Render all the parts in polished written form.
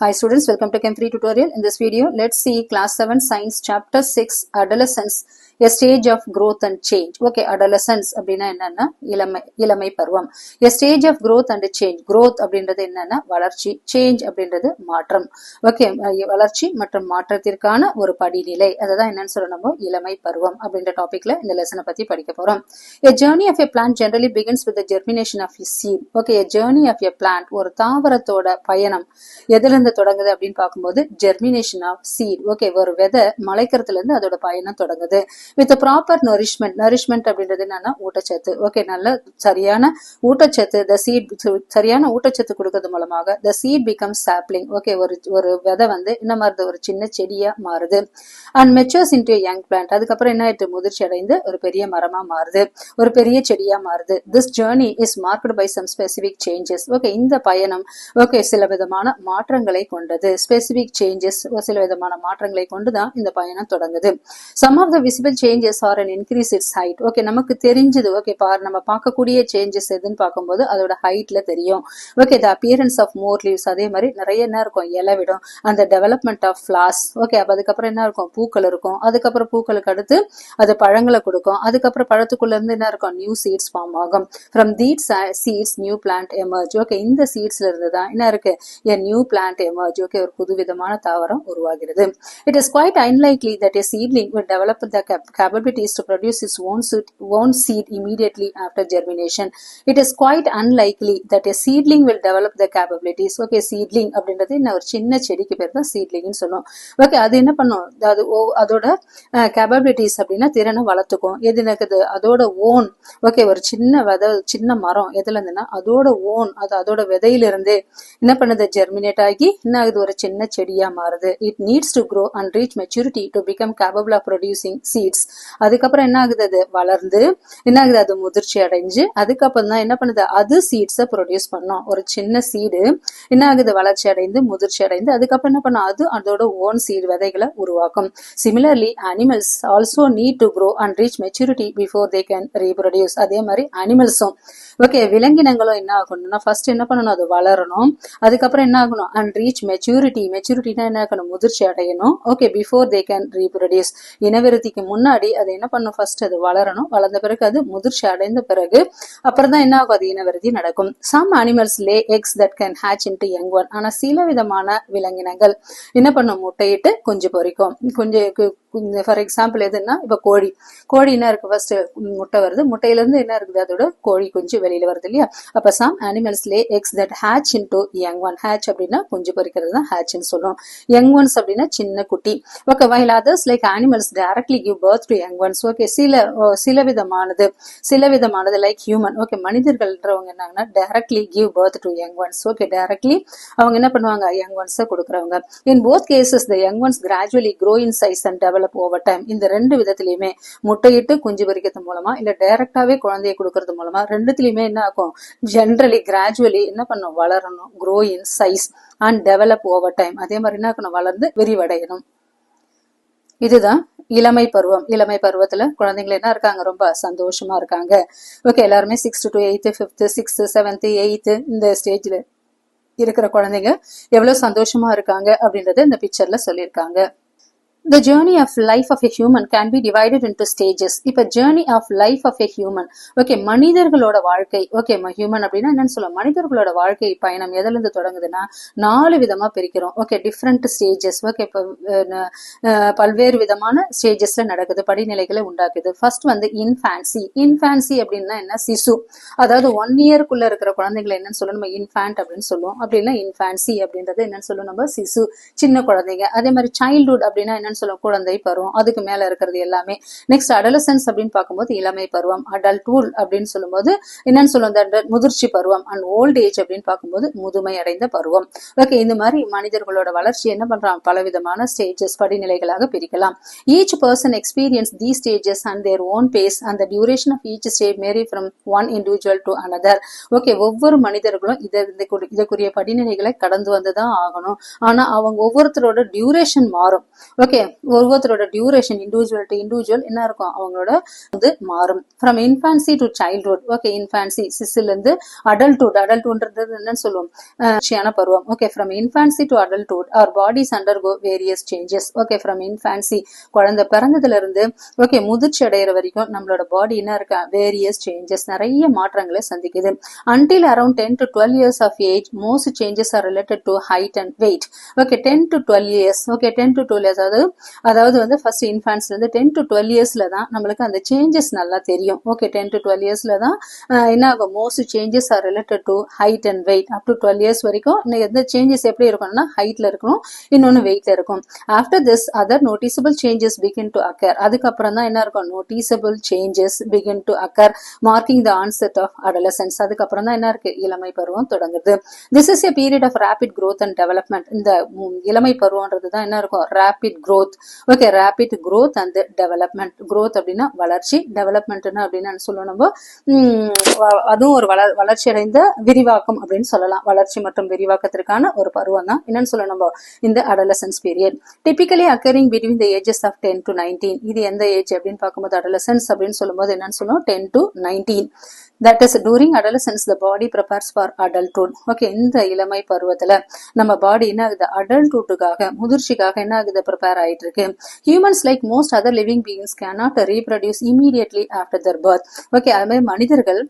Hi students, welcome to Chem 3 tutorial. In this video, let's see class 7 science chapter 6 adolescence, a stage of growth and change. Okay, adolescence அப்படினா என்னன்னா இளமை பருவம். A stage of growth and change. Growth அப்படின்றது என்னன்னா வளர்ச்சி, change அப்படின்றது மாற்றம். Okay, வளர்ச்சி மற்றும் மாற்றத்திற்கான ஒரு படிநிலை. அதுதான் என்னன்னு சொல்லணும், இளமை பருவம் அப்படின்ற டாபிக்ல இந்த லெசனை பத்தி படிக்க போறோம். A journey of a plant generally begins with the germination of a seed. Okay, a journey of a plant, ஒரு தாவரத்தோட பயணம் எதிலிருந்து தொடங்குது அப்படின்னு பார்க்கும்போது ஜெர்மினேஷன் ஆஃப் சீட். ஓகே, ஒரு விதை முளைக்கிறதுல இருந்து அதோட பயணம் தொடங்குது. வித் ப்ராப்பர் நரிஷ்மெண்ட் அப்படின்றது என்னன்னா ஊட்டச்சத்து. ஓகே, நல்ல சரியான ஊட்டச்சத்து, த சீட் சரியான ஊட்டச்சத்து கொடுக்கறது மூலமாக த சீட் பிகம்ஸ் சாப்லிங். ஓகே, ஒரு விதை வந்து என்ன மாறுது, ஒரு சின்ன செடியா மாறுது. And matures into young plant. அதுக்கப்புறம் என்ன ஆயிட்டு, முதிர்ச்சி அடைந்து ஒரு பெரிய மரமா மாறுது, ஒரு பெரிய செடியா மாறுது. This journey is marked by some specific changes. Okay, இந்த பயணம் ஓகே சில விதமான மாற்றங்களை கொண்டது. ஸ்பெசிபிக் சேஞ்சஸ், சில விதமான மாற்றங்களை கொண்டுதான் இந்த பயணம் தொடங்குது. Some of the visible changes are an increase its height. Okay, நமக்கு தெரிஞ்சது. ஓகே, நம்ம பார்க்கக்கூடிய சேஞ்சஸ் எதுன்னு பார்க்கும்போது அதோட ஹைட்ல தெரியும். Okay, the appearance of more leaves. அதே மாதிரி நிறைய என்ன இருக்கும், இலை விடும். அந்த டெவலப்மெண்ட் ஆஃப் ஃபிளார்ஸ். ஓகே, அப்ப அதுக்கப்புறம் என்ன இருக்கும், பூக்கள் இருக்கும். அதுக்கப்புறம் பூக்களுக்கு அடுத்து அது பழங்களை கொடுக்கும். அதுக்கப்புறம் பழத்துக்குள்ள இருந்து என்ன இருக்கும், நியூ சீட்ஸ் ஃபார்ம் ஆகும். From these seeds new plant emerge. Okay, இந்த சீட்ஸ்ல இருந்து தான் என்ன இருக்கு, a new plant emerge. Okay, ஒரு புதுவிதமான தாவரம் உருவாகிறது. It is quite unlikely that a seedling will develop the capabilities to produce its own seed immediately after germination. It is quite unlikely that a seedling will develop the capabilities. Okay, seedling அப்படின்றது என்ன, ஒரு சின்ன செடிக்கு பேர் தான் seedlingன்னு சொல்லும். Okay, அது என்ன பண்ணும், அதோட கேபபிலிட்டிஸ் அப்படின்னா திறனை வளர்த்துக்கும். எது இருக்குது, அதோட ஓன். ஓகே, ஒரு சின்ன மரம் எதுல இருந்துன்னா அதோட ஓன், அதோட விதையிலிருந்து என்ன பண்ணுது, ஜெர்மினேட் ஆகி என்ன ஆகுது, ஒரு சின்ன செடியா மாறுது. It needs to grow and reach maturity to become capable of producing seeds. அதுக்கப்புறம் என்ன ஆகுது, அது வளர்ந்து என்ன ஆகுது, அது முதிர்ச்சி அடைஞ்சு அதுக்கப்புறம் தான் என்ன பண்ணுது, அது சீட்ஸை ப்ரொடியூஸ் பண்ணும். ஒரு சின்ன சீடு என்ன ஆகுது, வளர்ச்சி அடைந்து முதிர்ச்சி அடைந்து அதுக்கப்புறம் என்ன பண்ணும், அது அதோட ஓன் சீடு விதைகளை உருவாக்கும். Similarly animals also need to grow and reach maturity before they can reproduce. அதே மாதிரி அனிமல்ஸும் ஓகே விலங்கினங்களும் என்ன ஆகணும்னா ஃபர்ஸ்ட் என்ன பண்ணணும், அது வளரணும். அதுக்கப்புறம் என்ன ஆகணும், அண்ட் ரீச் மெச்சூரிட்டினா என்ன ஆகணும், முதிர்ச்சி அடையணும். Okay, before they can reproduce. இனவிருத்திக்கு முன்னாடி அது என்ன பண்ணும், ஃபர்ஸ்ட் அது வளரணும். வளர்ந்த பிறகு அது முதிர்ச்சி அடைந்த பிறகு அப்புறம் தான் என்ன ஆகும், அது இனவிருத்தி நடக்கும். Some animals lay eggs that can hatch into young one. ஆனா சில விதமான விலங்கினங்கள் என்ன பண்ணும், முட்டையிட்டு குஞ்சு பொரிக்கும். ஃபார் எக்ஸாம்பிள் எதுன்னா இப்ப கோழி என்ன இருக்கு, ஃபர்ஸ்ட் முட்டை வருது, முட்டையில இருந்து என்ன இருக்குது, அதோட கோழி குஞ்சு வெளியில வருது இல்லையா. அப்ப some animals lay eggs that hatch into young one. Hatch அப்படின்னா குஞ்சு பொரிக்கிறது தான் ஹேட்ச்னு சொல்லும். யங் ஒன்ஸ் அப்படின்னா சின்ன குட்டி. Okay, while others like animals directly give birth to young ones. Okay, சில விதமானது லைக் ஹியூமன். ஓகே, மனிதர்கள்ன்றவங்க என்னங்கன்னா directly give birth to young ones. Okay, directly அவங்க என்ன பண்ணுவாங்க, யங் ஒன்ஸ் கொடுக்குறவங்க. In both cases the young ones gradually grow in size and develop over time. இந்த ரெண்டு விதத்திலயுமே முட்டையிட்டு குஞ்சு பொரிக்கிறது மூலமா இல்ல டைரக்டாவே குழந்தைய கொடுக்கறது மூலமா ரெண்டுத்திலயுமே என்ன ஆகும், ஜென்ரலி கிராஜுவலி என்ன பண்ணும், வளரணும். Grow in size and develop over time. அதே மாதிரி என்ன ஆகணும், வளர்ந்து விரிவடையணும். இதுதான் இளமை பருவம். இளமை பருவத்துல குழந்தைங்க என்ன இருக்காங்க, ரொம்ப சந்தோஷமா இருக்காங்க. ஓகே, எல்லாருமே 6th to 8th 5th 6th 7th 8th இந்த ஸ்டேஜ்ல இருக்கிற குழந்தைங்க எவ்வளவு சந்தோஷமா இருக்காங்க அப்படின்றத இந்த பிக்சர்ல சொல்லியிருக்காங்க. The journey of life of a human can be divided into stages. இப்ப journey of life of a human. Okay, மனிதர்களோட வாழ்க்கை. ஓகே, ஹியூமன் அப்படின்னா என்னன்னு சொல்லுவோம், மனிதர்களோட வாழ்க்கை பயணம் எதுல இருந்து தொடங்குதுன்னா 4 விதமா பிரிக்கிறோம். Okay, different stages. ஓகே, பல்வேறு விதமான ஸ்டேஜஸ்ல நடக்குது, படிநிலைகளை உண்டாக்குது. ஃபர்ஸ்ட் வந்து இன்ஃபான்சி அப்படின்னா என்ன, சிசு. அதாவது 1 இயருக்குள்ள இருக்கிற குழந்தைகளை என்னன்னு சொல்லுவோம், நம்ம இன்ஃபான்ட் அப்படின்னு சொல்லுவோம். அப்படின்னா இன்ஃபான்சி அப்படின்றது என்னன்னு சொல்லுவோம், நம்ம சிசு, சின்ன குழந்தைங்க. அதே மாதிரி சைல்ட்ஹுட் அப்படின்னா என்னன்னு சொல்லுவோம், குழந்தை பருவம். அதுக்கு மேல இருக்கிறது எல்லாமே. நெக்ஸ்ட் அடலசன்ஸ் அப்படின்னு பார்க்கும்போது இளமை பருவம். அடல்ட்ஹுட் அப்படின்னு சொல்லும்போது என்னன்னு சொல்லுவோம், முதிர்ச்சி பருவம். அண்ட் ஓல்ட் ஏஜ் அப்படின்னு பார்க்கும்போது முதுமை அடைந்த பருவம். ஓகே, இந்த மாதிரி மனிதர்களோட வளர்ச்சி என்ன பண்றாங்க, பலவிதமான ஸ்டேஜஸ், படிநிலைகளாக பிரிக்கலாம். Each person experience the stages and their own pace and the duration of each stage vary from one individual to another. Okay, ஒவ்வொரு மனிதர்களும் இதற்குரிய படிநிலைகளை கடந்து வந்துதான் ஆகணும். ஆனா அவங்க ஒவ்வொருத்தரோட டியூரேஷன் மாறும். ஓகே, ஒவ்வொருத்தரோட டியூரேஷன் இண்டிவிஜுவல் டு இண்டிவிஜுவல் என்ன இருக்கும் அவங்களோட வந்து மாறும். From infancy to childhood, okay infancy சிசில இருந்து அடல்ட்ஹுட், அடல்ட்ஹுட்ன்றது என்னன்னு சொல்லுவோம் பருவம். Okay from infancy to adulthood our bodies undergo various changes. Okay from infancy குழந்தை பிறந்ததுல இருந்து ஓகே முதிர்ச்சி அடைகிற வரைக்கும் நம்மளோட பாடி என்ன இருக்கா வேரியஸ் சேஞ்சஸ் நிறைய மாற்றங்களை சந்திக்குது. until around 10 to 12 years of age most changes are related to height and weight. Okay 10 to 12 years, okay 10 to 12 years அதாவது வந்து ஃபர்ஸ்ட் இன்ஃபான்ஸ்ல இருந்து 10 to 12 இயர்ஸ்ல தான் நம்மளுக்கு அந்த சேஞ்சஸ் நல்லா தெரியும். ஓகே 10 to 12 இயர்ஸ்ல தான் என்ன ஆகும் most changes are related to height and weight. Up to 12 years வரைக்கும் எந்த சேஞ்சஸ் எப்படி இருக்கணும்னா ஹைட்ல இருக்கணும், இன்னொன்னு வெயிட்ல இருக்கும். After this other noticeable changes begin to occur. அதுக்கப்புறம் தான் என்ன இருக்கும் noticeable changes begin to occur marking the onset of adolescence. அதுக்கப்புறம் தான் என்ன இருக்கு இளமை பருவம் தொடங்குது. This is a period of rapid growth and development. இந்த இளமை பருவம்ன்றது தான் என்ன இருக்கும் rapid growth. Okay rapid growth and development. growth அப்படின்னா வளர்ச்சி, டெவலப்மெண்ட்னா அப்படின்னு சொல்லுவோம் நம்ம அதுவும் ஒரு வளர்ச்சி அடைந்த விரிவாக்கம் அப்படின்னு சொல்லலாம். வளர்ச்சி மற்றும் விரிவாக்கத்திற்கான ஒரு பருவம் தான் என்னன்னு சொல்லணும் நம்ம இந்த adolescence period. Typically occurring between the ages of 10 to 19. இது எந்த ஏஜ் அப்படின்னு பார்க்கும்போது அடலசன்ஸ் அப்படின்னு சொல்லும்போது என்னன்னு சொல்லுவோம் 10 to 19. That is during adolescence the body prepares for adulthood. Okay இந்த இளமை பருவத்துல நம்ம பாடி என்ன ஆகுது அடல்ட்ஹுட்டுக்காக முதிர்ச்சிக்காக என்ன ஆகுது ப்ரிப்பேர் ஆயிட்டு இருக்கு. Humans like most other living beings cannot reproduce immediately after their birth. Okay அது மாதிரி மனிதர்கள்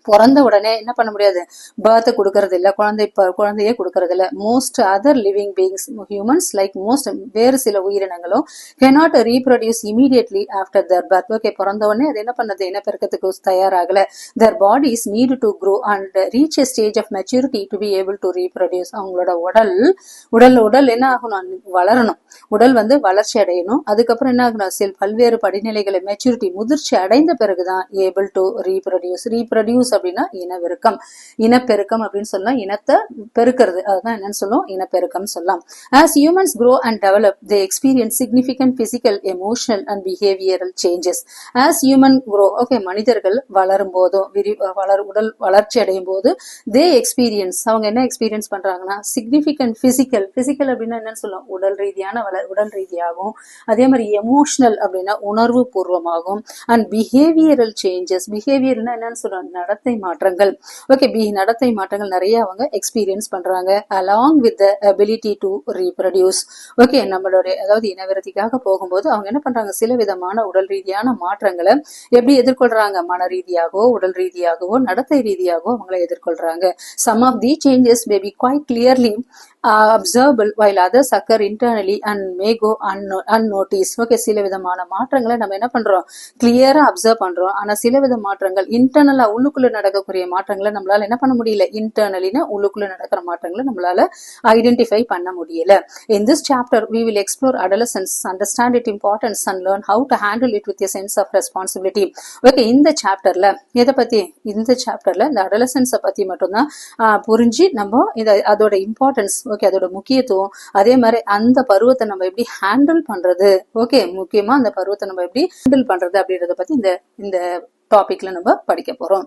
பிறந்த உடனே என்ன பண்ண முடியாது பர்த் கொடுக்கறது இல்ல, குழந்தையே கொடுக்கறது இல்ல. Most other living beings humans like most வேறு சில உயிரினங்களும் cannot reproduce immediately after their birth. Okay பிறந்த உடனே அது என்ன பண்ணது இனப்பெருக்கத்துக்கு தயாராகல. their bodies need to grow and reach a stage of maturity to be able to reproduce. அவங்களோட உடல் என்ன ஆகணும் வளரணும், உடல் வந்து வளர்ச்சி அடையணும். அதுக்கப்புறம் என்ன ஆகணும் பல்வேறு படிநிலைகளை மெச்சூரிட்டி முதிர்ச்சி அடைந்த பிறகுதான் able to reproduce அப்படின்னா இனப்பெருக்கம் அப்படின்னு சொல்லலாம். இனத்தை பெருக்கிறது அதுதான் என்னன்னு சொல்லுவோம் இனப்பெருக்கம் சொல்லலாம். as humans grow and develop they experience significant physical, emotional and behavioral changes. as human grow okay மனிதர்கள் வளரும் போதும் உடல் வளர்ச்சி அடையும் போது they experience அவங்க என்ன எக்ஸ்பீரியன்ஸ் பண்றாங்கன்னா significant physical அப்படின்னா என்னன்னு சொல்லுவோம் உடல் ரீதியாகவும், அதே மாதிரி எமோஷனல் அப்படின்னா உணர்வு பூர்வமாகும், and behavioral changes behaviorனா என்னன்னு சொல்லுவோம் நடத்தை மாற்றங்கள். ஓகே நடத்தை மாற்றங்கள் நிறைய அவங்க எக்ஸ்பீரியன்ஸ் பண்றாங்க along with the ability to reproduce. Okay நம்மளுடைய அதாவது இனவிருத்திக்காக போகும்போது அவங்க என்ன பண்றாங்க சில விதமான உடல் ரீதியான மாற்றங்களை எப்படி எதிர்கொள்றாங்க மன ரீதியாகவோ உடல் ரீதியாகவோ நடத்தை ரீதியாகவோ அவங்களை எதிர்கொள்றாங்க. some of these changes may be quite clearly observable while others occur internally and may go unnoticed. Okay சில விதமான மாற்றங்களை நம்ம என்ன பண்றோம் கிளியரா அப்சர்வ் பண்றோம், ஆனா சில வித மாற்றங்கள் இன்டர்னலா உள்ளுக்குள்ள நடக்கக்கூடிய மாற்றங்களை நம்மளால என்ன பண்ண முடியல இன்டர்னலினா உள்ளுக்குள்ள நடக்கிற மாற்றங்களை நம்மளால ஐடென்டிஃபை பண்ண முடியல. in this chapter we will explore adolescence, understand its importance and learn how to handle it with a sense of responsibility. Okay இந்த சாப்டர்ல எதை பத்தி இந்த adolescence பத்தி மட்டும்தான் புரிஞ்சு நம்ம அதோட இம்பார்ட்டன்ஸ் ஓகே அதோட முக்கியத்துவம், அதே மாதிரி அந்த பருவத்தை நம்ம எப்படி ஹேண்டில் பண்றது, ஓகே முக்கியமா அந்த பருவத்தை நம்ம எப்படி ஹேண்டில் பண்றது அப்படின்றத பத்தி இந்த டாபிக்ல நம்ம படிக்க போறோம்.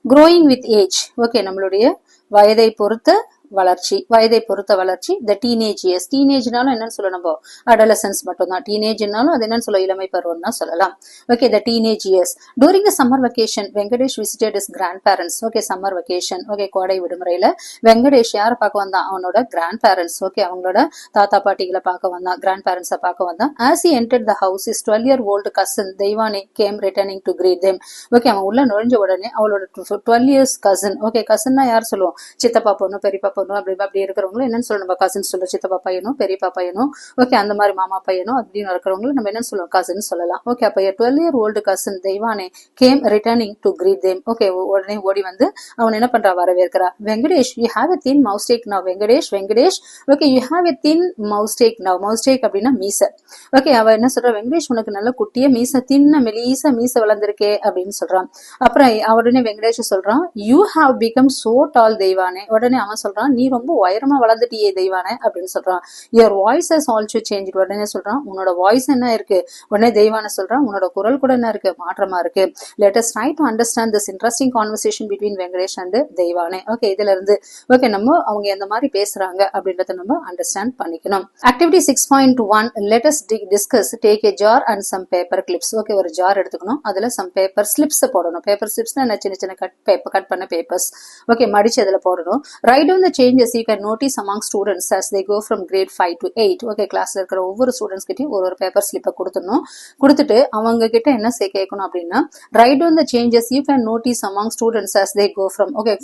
growing with age ஓகே நம்மளுடைய வயதை பொறுத்த வளர்ச்சி the teenage years. டீனேஜ்னாலும் என்னன்னு சொல்ல நம்ம adolescence மட்டும்தான், டீனேஜ்னாலும் அது என்னன்னு சொல்ல இளமை பருவம் தான் சொல்லலாம். Okay the teenage years. during the summer vacation Venkatesh visited his grandparents. Okay summer vacation okay கோடை விடுமுறையில வெங்கடேஷ் யாரை பார்க்க வந்தான் அவனோட கிராண்ட் பேரண்ட்ஸ் ஓகே அவங்களோட தாத்தா பாட்டிகளை பார்க்க வந்தான், கிராண்ட் பேரண்ட்ஸை பார்க்க வந்தான். as he entered the house his 12-year-old cousin Deivani came returning to greet them. Okay அவன் உள்ள நுழைஞ்ச உடனே அவளோட 12 years cousin ஓகே கசின்னா யார் சொல்லுவோம் சித்தப்பா பொண்ணு பெரியப்பா பொண்ணு அப்படி இருக்கிறவங்களும் என்னன்னு சொல்லுவோம் நம்ம கசின் சொல்லுவோம், சித்தப்பா பையனும் பெரியப்பா பையனும் ஓகே அந்த மாதிரி மாமா பையனும் அப்படின்னு இருக்கிறவங்களும் நம்ம என்ன சொல்லுவோம் கசின் சொல்லலாம். ஓகே அப்ப 12-year-old cousin Deivane came returning to greet them. Okay உடனே ஓடி வந்து அவன் என்ன பண்றா வரவேற்கிறா. Venkatesh you have a thin moustache now. Venkatesh okay you have a thin moustache now. Moustache அப்படின்னா மீச. ஓகே அவ என்ன சொல்றா வெங்கடேஷ் உனக்கு நல்ல குட்டிய மீச தின்ன மெலீச மீச வளர்ந்திருக்கே அப்படின்னு சொல்றான். அப்புறம் உடனே வெங்கடேஷ் சொல்றான் you have become so tall Deivane. உடனே அவன் சொல்றான் சொல்றான், நீ ரொம்ப உயரமா வளர்ந்துட்டியே தெய்வானே அப்படின்னு சொல்றான். Your voice has also change. உடனே சொல்றான், உன்னோட வாய்ஸ் என்ன இருக்கு? உடனே தெய்வான சொல்றான், உன்னோட குரல் கூட என்ன இருக்கு, மாற்றமா இருக்கு. Let us try to understand this interesting conversation between Venkatesh and Deivane. Okay, இதுல இருந்து ஓகே நம்ம அவங்க எந்த மாதிரி பேசுறாங்க அப்படின்றத நம்ம அண்டர்ஸ்டாண்ட் பண்ணிக்கணும். Activity 6.1 let us discuss. take a jar and some paper clips. Okay, ஒரு ஜார் எடுத்துக்கணும், அதுல some paper slips போடணும். பேப்பர் ஸ்லிப்ஸ்னா சின்ன சின்ன கட் பண்ண பேப்பர்ஸ். ஓகே, மடிச்சு அதுல போடணும். write down the changes you can notice among students as they go from grade 5 to 8. Okay, கிளாஸ்ல இருக்கிற ஒவ்வொரு ஸ்டூடெண்ட்ஸ் கிட்டயும் ஒரு பேப்பர் ஸ்லிப்பை கொடுத்துடணும். கொடுத்துட்டு அவங்க கிட்ட என்ன கேட்கணும் அப்படின்னா, write down the changes you can notice among students as they go from. Okay,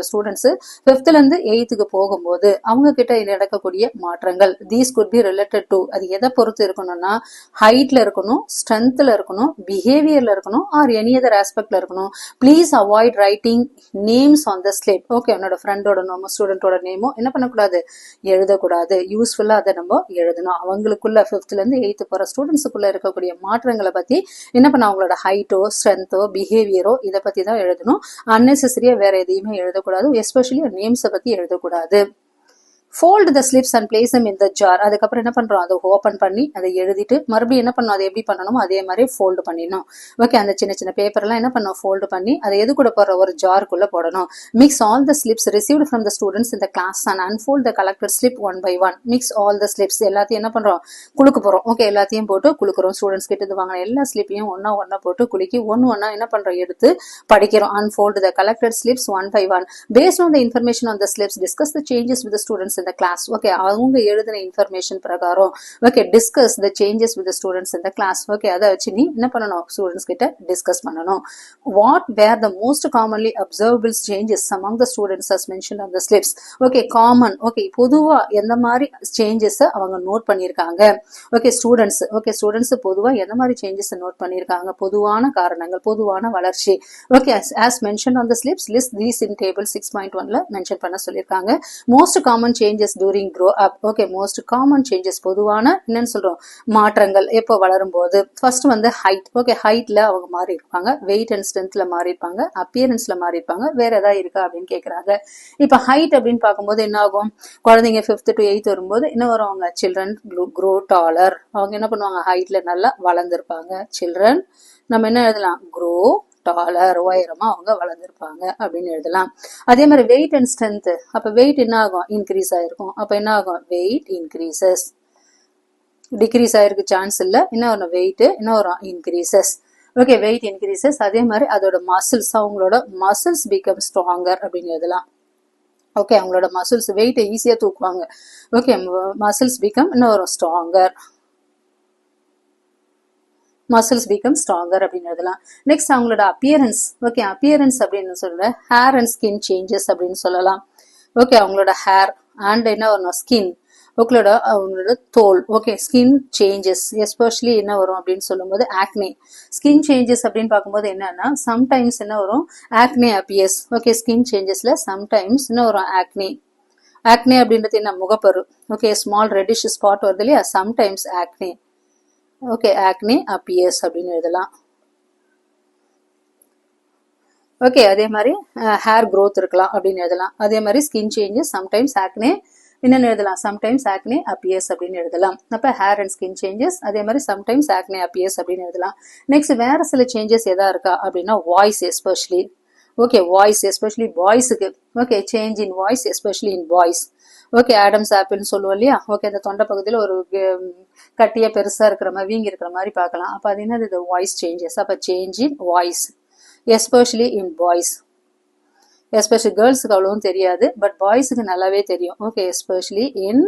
students 5th ல இருந்து 8th போகும்போது அவங்க கிட்ட நடக்கக்கூடிய மாற்றங்கள். these could be related to. அது எதை பொறுத்து இருக்கணும்னா, ஹைட்ல இருக்கணும், ஸ்ட்ரென்த்ல இருக்கணும், பிஹேவியர்ல இருக்கணும், ஆர் எனி அதர் ஆஸ்பெக்ட்ல இருக்கணும். Please avoid writing names on the slip. Okay, உன்னோட ஃப்ரெண்டோட நேமோ ஸ்டூடெண்டோட நேமோ என்ன பண்ணக்கூடாது, எழுதக்கூடாது. யூஸ்ஃபுல்லா அதை நம்ம எழுதணும். அவங்களுக்குள்ள 5th ல இருந்து 8th போற ஸ்டூடெண்ட்ஸுக்குள்ள இருக்கக்கூடிய மாற்றங்களை பத்தி என்ன பண்ண, அவங்களோட ஹைட்டோ ஸ்ட்ரென்த்தோ பிஹேவியரோ இதை பத்தி தான் எழுதணும். அன்னெசரியா வேற எதையுமே எழுதக்கூடாது. எஸ்பெஷலி நேம்ஸை பத்தி எழுதக்கூடாது. fold the slips and place them in the jar. அதுக்கப்புறம் என்ன பண்றோம், அதை ஓபன் பண்ணி அதை எழுதிட்டு மறுபடியும் என்ன பண்ணணும், அதை எப்படி பண்ணணுமோ அதே மாதிரி ஃபோல்டு பண்ணிடணும். ஓகே, அந்த சின்ன சின்ன பேப்பர்லாம் என்ன பண்ணணும், ஃபோல்டு பண்ணி அதை எது கூட போடுற, ஒரு ஜாருக்குள்ள போடணும். Mix all the slips received from the students in the class and unfold the collected slip one by one. Mix all the slips, எல்லாத்தையும் என்ன பண்றோம், குலுக்க போறோம். ஓகே, எல்லாத்தையும் போட்டு குலுக்குறோம். ஸ்டூடெண்ட்ஸ் கிட்ட இது வாங்கின எல்லா ஸ்லிப்பையும் ஒன்னா போட்டு குலுக்கி ஒன்னா என்ன பண்றோம், எடுத்து படிக்கிறோம். unfold the collected slips one by one. based on the information on the slips, discuss the changes with the students in the class. Okay, அவங்க எழுதின இன்ஃபர்மேஷன் பிரகாரம் okay discuss the changes with students in the class. Okay, அதை வச்சு நீ என்ன பண்ணணும், students கிட்ட discuss பண்ணணும். What were the most commonly observable changes among the students as mention on the slips. Okay, common. Okay, பொதுவா எந்த மாதிரி சேஞ்சஸ் அவங்க நோட் பண்ணியிருக்காங்க. ஓகே, ஸ்டூடெண்ட்ஸ் பொதுவா எந்த மாதிரி சேஞ்சஸ் நோட் பண்ணியிருக்காங்க, பொதுவான காரணங்கள், பொதுவான வளர்ச்சி. Okay, as mentioned on the slips, list these in table 6.1ல மென்ஷன் பண்ண சொல்லியிருக்காங்க. Most common changes during grow up. Okay, most common changes, பொதுவான என்னன்னு சொல்றோம், மாற்றங்கள் எப்போ வளரும் போது. ஃபர்ஸ்ட் வந்து ஹைட். ஓகே, ஹைட்ல அவங்க மாறி இருப்பாங்க, வெயிட் அண்ட் ஸ்ட்ரென்த்ல மாறி இருப்பாங்க, அப்பியரன்ஸ்ல மாறி இருப்பாங்க, வேற ஏதாவது இருக்கா அப்படின்னு கேக்குறாங்க. இப்ப ஹைட் அப்படின்னு பார்க்கும்போது என்ன ஆகும், குழந்தைங்க 5th to 8th வரும்போது என்ன வரும், அவங்க சில்ட்ரன் grow taller. அவங்க என்ன பண்ணுவாங்க, ஹைட்ல நல்லா வளர்ந்துருப்பாங்க. சில்ட்ரன் நம்ம என்ன எழுதலாம், grow டாலர், உயரமா அவங்க வளர்ந்துருப்பாங்க அப்படின்னு எழுதலாம். அதே மாதிரி வெயிட் அண்ட் ஸ்ட்ரென்த். அப்ப வெயிட் என்ன ஆகும், இன்க்ரீஸ் ஆயிருக்கும். அப்ப என்ன ஆகும், வெயிட் இன்க்ரீசஸ். டிக்ரீஸ் ஆயிருக்கு சான்ஸ் இல்ல. என்ன வரும், வெயிட் என்ன வரும், இன்க்ரீசஸ். Okay, wait increases. அதே மாதிரி அதோட மசில்ஸ், அவங்களோட மசில்ஸ் பிகம் ஸ்ட்ராங்கர் அப்படின்னு எழுதலாம். ஓகே, அவங்களோட மசில்ஸ் வெயிட்டை ஈஸியா தூக்குவாங்க. ஓகே, மசில்ஸ் பிகம் என்ன வரும், ஸ்ட்ராங்கர். மசில்ஸ் பிகம் ஸ்ட்ராங்கர் அப்படின்னு எழுதலாம். நெக்ஸ்ட் அவங்களோட அப்பியரன்ஸ். ஓகே, அப்பியரன்ஸ் அப்படின்னு சொல்ற ஹேர் அண்ட் ஸ்கின் சேஞ்சஸ் அப்படின்னு சொல்லலாம். ஓகே, அவங்களோட ஹேர் அண்ட் என்ன வரும், ஸ்கின். அவங்களோட தோல். ஓகே, ஸ்கின் சேஞ்சஸ் எஸ்பெஷலி என்ன வரும் அப்படின்னு சொல்லும்போது ஆக்னே. ஸ்கின் சேஞ்சஸ் அப்படின்னு பார்க்கும்போது என்னன்னா, சம்டைம்ஸ் என்ன வரும், ஆக்னே அப்பியர்ஸ். ஓகே, ஸ்கின் சேஞ்சஸ்ல சம்டைம்ஸ் என்ன வரும், ஆக்னே. ஆக்னே அப்படின்றது என்ன, முகப்பரு. ஓகே, ஸ்மால் ரெட்டிஷ் ஸ்பாட் வருது இல்லையா, sometimes acne. Okay, acne appears அப்படின்னு எழுதலாம். ஓகே, அதே மாதிரி ஹேர் growth இருக்கலாம் அப்படின்னு எழுதலாம். அதே மாதிரி ஸ்கின் சேஞ்சஸ் சம்டைம்ஸ் ஆக்னே என்னன்னு எழுதலாம், சம்டைம்ஸ் ஆக்னே அப்பியர்ஸ் அப்படின்னு எழுதலாம். அப்ப ஹேர் அண்ட் ஸ்கின் சேஞ்சஸ், அதே மாதிரி சம்டைம்ஸ் ஆக்னே அப்பியர்ஸ் அப்படின்னு எழுதலாம். நெக்ஸ்ட் வேற சில சேஞ்சஸ் எதா இருக்கா அப்படின்னா, voice especially. Okay, voice especially பாய்ஸுக்கு. Okay, change in voice especially in boys. Okay, Adam's ஆப்பிள்னு சொல்லுவோம் இல்லையா. ஓகே, அந்த தொண்டை பகுதியில் ஒரு கட்டியா பெருசா இருக்கிற மாதிரி, வீங்கி இருக்கிற மாதிரி பார்க்கலாம். அப்ப அது என்னது, இது வாய்ஸ் சேஞ்சஸ். அப்ப change in voice especially in boys. Especially கேர்ள்ஸுக்கு அவ்வளவும் தெரியாது, பட் பாய்ஸுக்கு நல்லாவே தெரியும். ஓகே, எஸ்பெஷலி இன்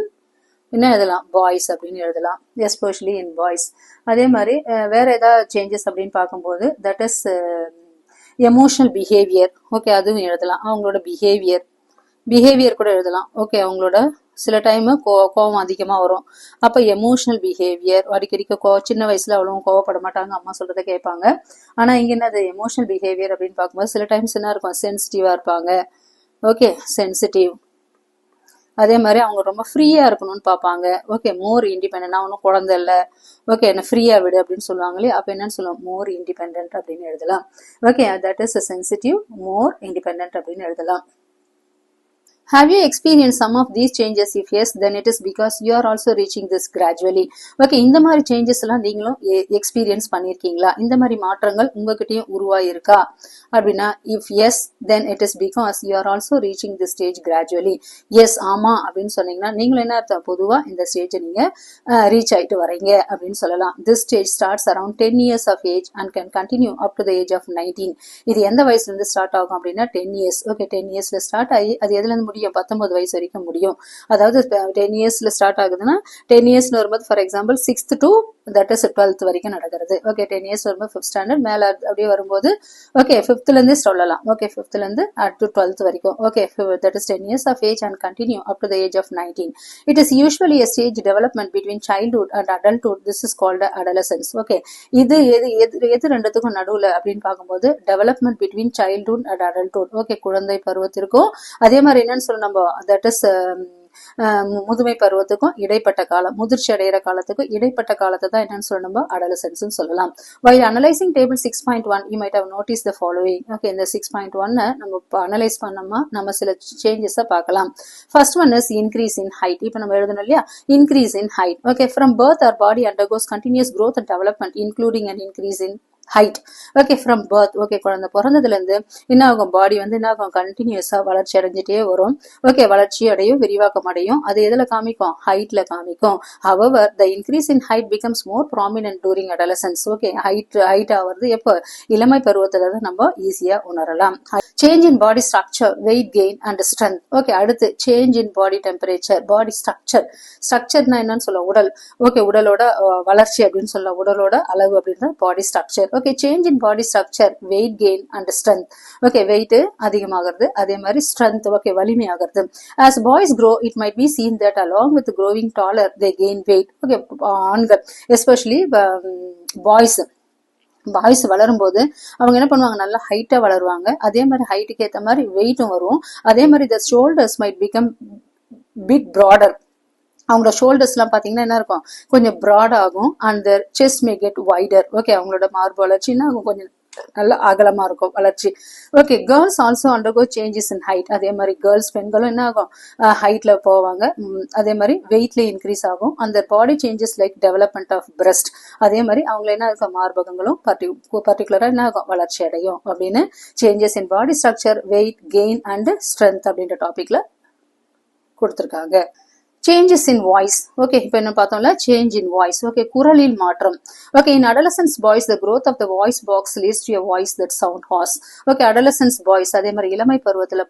என்ன எழுதலாம், பாய்ஸ் அப்படின்னு எழுதலாம். Especially in boys. அதே மாதிரி வேற ஏதாவது சேஞ்சஸ் அப்படின்னு பார்க்கும்போது that is emotional behaviour. Okay, அதுவும் எழுதலாம். அவங்களோட பிஹேவியர் கூட எழுதலாம். ஓகே, அவங்களோட சில டைம் கோவம் அதிகமா வரும். அப்ப எமோஷனல் பிஹேவியர், அடிக்கடிக்கு சின்ன வயசுல அவ்வளவு கோவப்பட மாட்டாங்க, அம்மா சொல்றதை கேட்பாங்க. ஆனா இங்க என்னது, எமோஷனல் பிஹேவியர் அப்படின்னு பார்க்கும்போது சில டைம்ஸ் என்ன இருக்கும், சென்சிட்டிவா இருப்பாங்க. Okay, sensitive. அதே மாதிரி அவங்க ரொம்ப ஃப்ரீயா இருக்கணும்னு பார்ப்பாங்க. ஓகே, மோர் இண்டிபெண்டன்ட். நான் ஒன்றும் குழந்தை இல்லை, ஓகே என்ன ஃப்ரீயா விடு அப்படின்னு சொல்லுவாங்களே, அப்ப என்னன்னு சொல்லுவோம், மோர் இண்டிபெண்டன்ட் அப்படின்னு எழுதலாம். Okay, that is sensitive, more independent அப்படின்னு எழுதலாம். Have you experienced some of these changes? If yes, then it is because you are also reaching this gradually. Okay, இந்த மாதிரி சேஞ்சஸ் எல்லாம் நீங்களும் எக்ஸ்பீரியன்ஸ் பண்ணிருக்கீங்களா? இந்த மாதிரி மாற்றங்கள் உங்ககிட்டயும் உருவாயிருக்கா அப்படின்னா, if yes, then it is because you are also reaching this stage gradually. Yes, ஆமா அப்படின்னு சொன்னீங்கன்னா நீங்களும் என்ன அர்த்தம்? பொதுவா இந்த ஸ்டேஜ் நீங்க ரீச் ஆயிட்டு வரீங்க அப்படின்னு சொல்லலாம். This stage starts around 10 years of age and can continue up to the age of 19. இது எந்த வயசுல இருந்து ஸ்டார்ட் ஆகும் அப்படின்னா 10 years. ஓகே, 10 இயர்ஸ்ல ஸ்டார்ட் ஆகி அது எதுல இருந்து முடியும்? 19 வயசு வரைக்கும் முடியும். அதாவது 10 இயர்ஸ்ல ஸ்டார்ட் ஆகுதுன்னா 10 இயர்ஸ்னு வரும்போது for example 6th to that is 12th வரைக்கும் நடக்கிறது. ஓகே, 10 இயர்ஸ் வரும்போது 5th ஸ்டாண்டர்ட் மேல அப்படியே வரும்போது ஓகே 5thல இருந்து சொல்லலாம். ஓகே, 5thல இருந்து up to 12th வரைக்கும். Okay, that is 10 years of age and continue up to the age of 19. It is usually a stage development between childhood and adulthood. This is called adolescence. Okay, இது எது ரெண்டுத்துக்கும் நடுவுல அப்படின்னு பார்க்கும்போது development between childhood and adulthood. Okay, குழந்தை பருவத்திற்கும் அதே மாதிரி என்னன்னு சொல்ல நம்ம தட் இஸ் முதுமை பருவத்துக்கும் இடைப்பட்ட காலம், முதிர்ச்சி அடைகிற காலத்துக்கும் இடைப்பட்ட காலத்தை தான் என்னன்னு சொல்ல நம்ம அடலசன்ஸ் சொல்லலாம். While analyzing table 6.1, you might have noticed the following. Okay, இந்த 6.1 நம்ம அனலைஸ் பண்ணோம்னா நம்ம சில சேஞ்சஸ் பார்க்கலாம். First one is increase in height. இப்போ நம்ம எழுதணும் இல்லையா, increase in height. Okay, from birth our body undergoes continuous growth and development, including an increase in height. Okay, from birth. Okay, குழந்தை பிறந்ததுல இருந்து என்ன ஆகும்? பாடி வந்து என்ன ஆகும்? கண்டினியூஸா வளர்ச்சி அடைஞ்சிட்டே வரும். ஓகே, வளர்ச்சி அடையும், விரிவாக்கம் அடையும். அது எதுல காமிக்கும்? ஹைட்ல காமிக்கும். However, the increase in height becomes more prominent during adolescence. Okay, height ஆகிறது எப்போ? இளமை பருவத்துல தான் நம்ம ஈஸியா உணரலாம். Change in body structure, weight gain and strength. Okay, அடுத்து change in body temperature, body structure. ஸ்ட்ரக்சர்னா என்னன்னு சொல்ல? உடல். ஓகே, உடலோட வளர்ச்சி அப்படின்னு சொல்ல, உடலோட அளவு அப்படின்றது body structure. Okay, change in body structure, weight gain and strength. Okay, weight அதிகமாகிறது, அதே மாதிரி ஸ்ட்ரென்த் ஓகே வலிமையாகிறது. As boys grow, it might be seen that along with growing taller, they gain weight. Okay, ஆண்கள் especially boys வளரும் போது அவங்க என்ன பண்ணுவாங்க? நல்லா ஹைட்டா வளருவாங்க. அதே மாதிரி ஹைட்டுக்கு ஏற்ற மாதிரி வெயிட்டும் வரும். அதே மாதிரி the shoulders might become bit broader. அவங்களோட ஷோல்டர்ஸ் எல்லாம் பாத்தீங்கன்னா என்ன இருக்கும்? கொஞ்சம் ப்ராட் ஆகும். And chest may get wider. Okay, அவங்களோட மார்பு வளர்ச்சின்னா கொஞ்சம் நல்லா அகலமா இருக்கும் வளர்ச்சி. Okay, girls also undergo changes in height. அதே மாதிரி கேர்ள்ஸ் பெண்களும் என்ன ஆகும்? ஹைட்ல போவாங்க. அதே மாதிரி வெயிட்ல இன்க்ரீஸ் ஆகும். அந்த body changes like development of breast. அதே மாதிரி அவங்கள என்ன இருக்கும்? மார்பகங்களும் பர்டிகுலரா என்ன ஆகும்? வளர்ச்சி அடையும் அப்படின்னு changes in body structure, weight gain and strength அப்படின்ற டாபிக்ல கொடுத்திருக்காங்க. Changes in voice. Okay, இப்போ என்ன பார்த்தோம்ல? Change in voice. Okay, குரலில் மாற்றம். Okay, in adolescence boys, the growth of the voice box leads to a voice that sound hoarse. Okay, adolescence boys, அதே மாதிரி இளமை பருவத்துல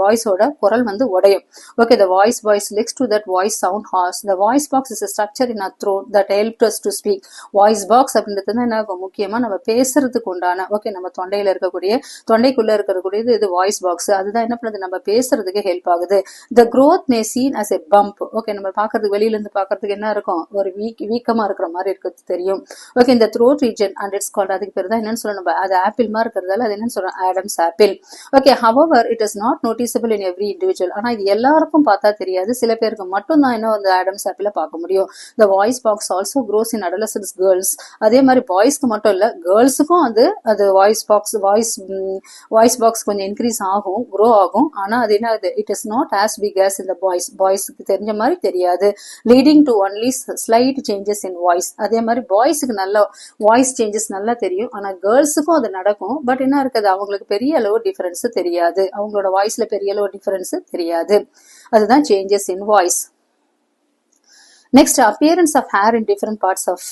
பாய்ஸோட குரல் வந்து உடையும். Okay, the voice leads to that voice sound hoarse. The voice box is a structure in our throat that helps us to speak. Voice box அப்படின்றது என்ன ஆகும்? முக்கியமா நம்ம பேசுறதுக்கு உண்டான ஓகே நம்ம தொண்டைக்குள்ள இருக்கக்கூடியது இது வாய்ஸ் பாக்ஸ். அதுதான் என்ன பண்ணுது? நம்ம பேசுறதுக்கு ஹெல்ப் ஆகுது. The growth may seen as a bump. Okay, நம்ம பாக்குறதுக்கு வெளியில இருந்து பாக்குறதுக்கு என்ன இருக்கும்? ஒரு வீக்கமா இருக்கிற மாதிரி இருக்கிறது தெரியும். ஓகே, இந்த throat region and it's called, அதுக்கு பேர் தான் என்னன்னு சொல்லணும்? அது ஆப்பிள் மாதிரி இருக்கிறதால அது என்னன்னு சொல்றோம்? Adams apple. Okay, however it is not noticeable in every individual. ஆனா இது எல்லாருக்கும் பார்த்தா தெரியாது. சில பேருக்கு மட்டும் தான் என்ன அந்த ஆடம்ஸ் ஆப்பிள பார்க்க முடியும். The voice box also grows in adolescence girls. அதே மாதிரி பாய்ஸ்க்கு மட்டும் இல்ல, கேர்ள்ஸுக்கும் அது வாய்ஸ் பாக்ஸ் கொஞ்சம் இன்க்ரீஸ் ஆகும், க்ரோ ஆகும். ஆனா அது என்ன? It is not as big as இந்த பாய்ஸ்க்கு தெரிஞ்ச மாதிரி தெரியாது. Leading to only slight changes in voice. அதே மாதிரி பாய்ஸுக்கு நல்ல வாய்ஸ் சேஞ்சஸ் நல்லா தெரியும். ஆனா கேர்ள்ஸுக்கும் அது நடக்கும். பட் என்ன இருக்குது? அவங்களுக்கு பெரிய அளவு டிஃபரன்ஸ் தெரியாது. அவங்களோட வாய்ஸ்ல பெரிய அளவு டிஃபரன்ஸ் தெரியாது. அதுதான் changes in voice. Next, appearance of hair in different parts of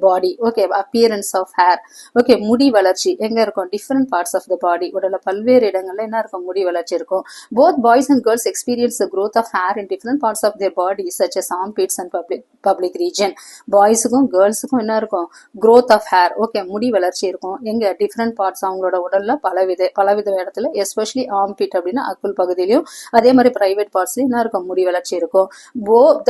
body. Okay, appearance of hair. Okay, முடி வளர்ச்சி எங்க இருக்கும்? Different parts of the body. உடல்ல பல்வேறு இடங்கள்ல என்ன இருக்கும்? முடி வளர்ச்சி இருக்கும். Both boys and girls experience the growth of hair in different parts of their body, such as armpits and public region. பாய்ஸுக்கும் கேர்ள்ஸுக்கும் என்ன இருக்கும்? growth of hair. Okay, முடி வளர்ச்சி இருக்கும். எங்க? different parts அவங்களோட உடல்ல பலவித இடத்துல, எஸ்பெஷலி ஆர்ம்பிட் அப்படின்னா அக்குள் பகுதியிலையும், அதே மாதிரி பிரைவேட் பார்ட்ஸ்லயும் என்ன இருக்கும்? முடி வளர்ச்சி இருக்கும்.